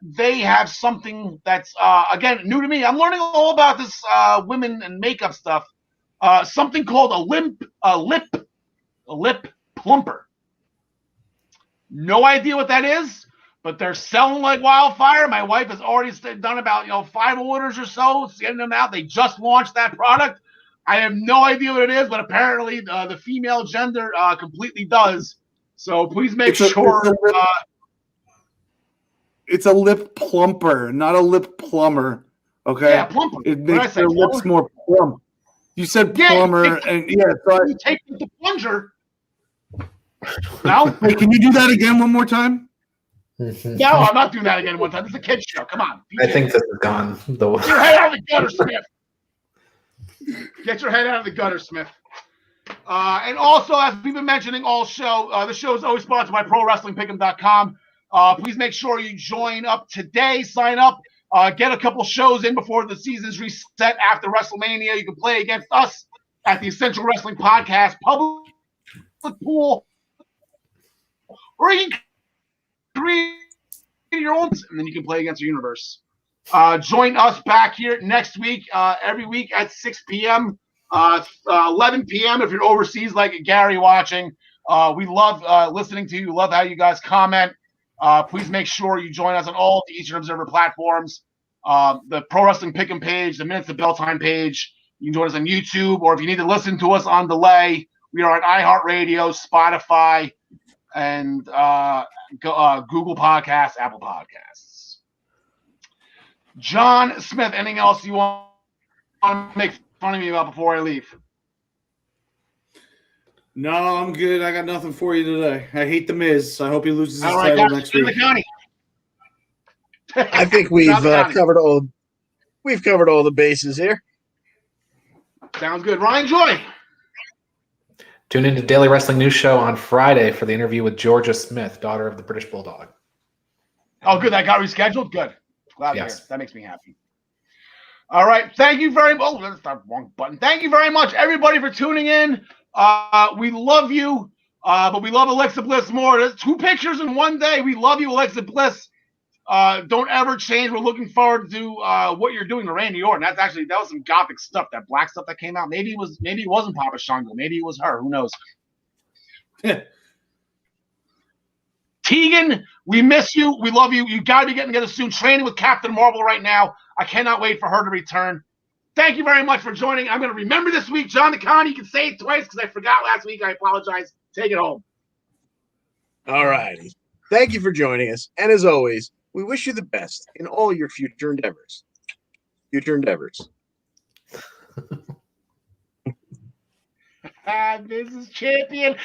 they have something that's, again, new to me. I'm learning all about this women and makeup stuff. Something called a lip plumper. No idea what that is, but they're selling like wildfire. My wife has already done about 5 orders or so, getting them out. They just launched that product. I have no idea what it is, but apparently the female gender completely does. So please make sure. It's a lip plumper, not a lip plumber. Okay. Yeah, plumper. It makes your lips more plump. You said plumber, and so you take the plunger. No? Hey, can you do that again one more time? No, I'm not doing that again one time. This is a kid's show. Come on. I think this is gone. Get your head out of the gutter, Smith. Get your head out of the gutter, Smith. And also, as we've been mentioning all show, the show is always sponsored by ProWrestlingPick'em.com. Please make sure you join up today. Sign up. Get a couple shows in before the season's reset after WrestleMania. You can play against us at the Essential Wrestling Podcast public pool. Or you can create your own, and then you can play against the universe. Join us back here next week, every week at 6 p.m., 11 p.m. if you're overseas like Gary watching. We love listening to you. Love how you guys comment. Please make sure you join us on all the Eastern Observer platforms. The Pro Wrestling Pick'em page, the Minutes to Bell Time page. You can join us on YouTube, or if you need to listen to us on delay, we are on iHeartRadio, Spotify, and Google Podcasts, Apple Podcasts. John Smith, anything else you want to make fun of me about before I leave? No, I'm good. I got nothing for you today. I hate The Miz. I hope he loses his title next week. I think we've covered all. We've covered all the bases here. Sounds good. Ryan Joy. Tune into Daily Wrestling News Show on Friday for the interview with Georgia Smith, daughter of the British Bulldog. Oh, good. That got rescheduled? Good. Glad to hear. That makes me happy. All right. Thank you very much. Oh, that's the wrong button. Thank you very much, everybody, for tuning in. We love you, but we love Alexa Bliss more. There's 2 pictures in one day. We love you, Alexa Bliss. Don't ever change. We're looking forward to what you're doing to Randy Orton. That was some gothic stuff, that black stuff that came out. Maybe it wasn't Papa Shango. Maybe it was her. Who knows? Tegan, we miss you. We love you. You got to be getting together soon. Training with Captain Marvel right now. I cannot wait for her to return. Thank you very much for joining. I'm going to remember this week. John the Con, you can say it twice because I forgot last week. I apologize. Take it home. All righty. Thank you for joining us. And as always, we wish you the best in all your future endeavors. This is champion.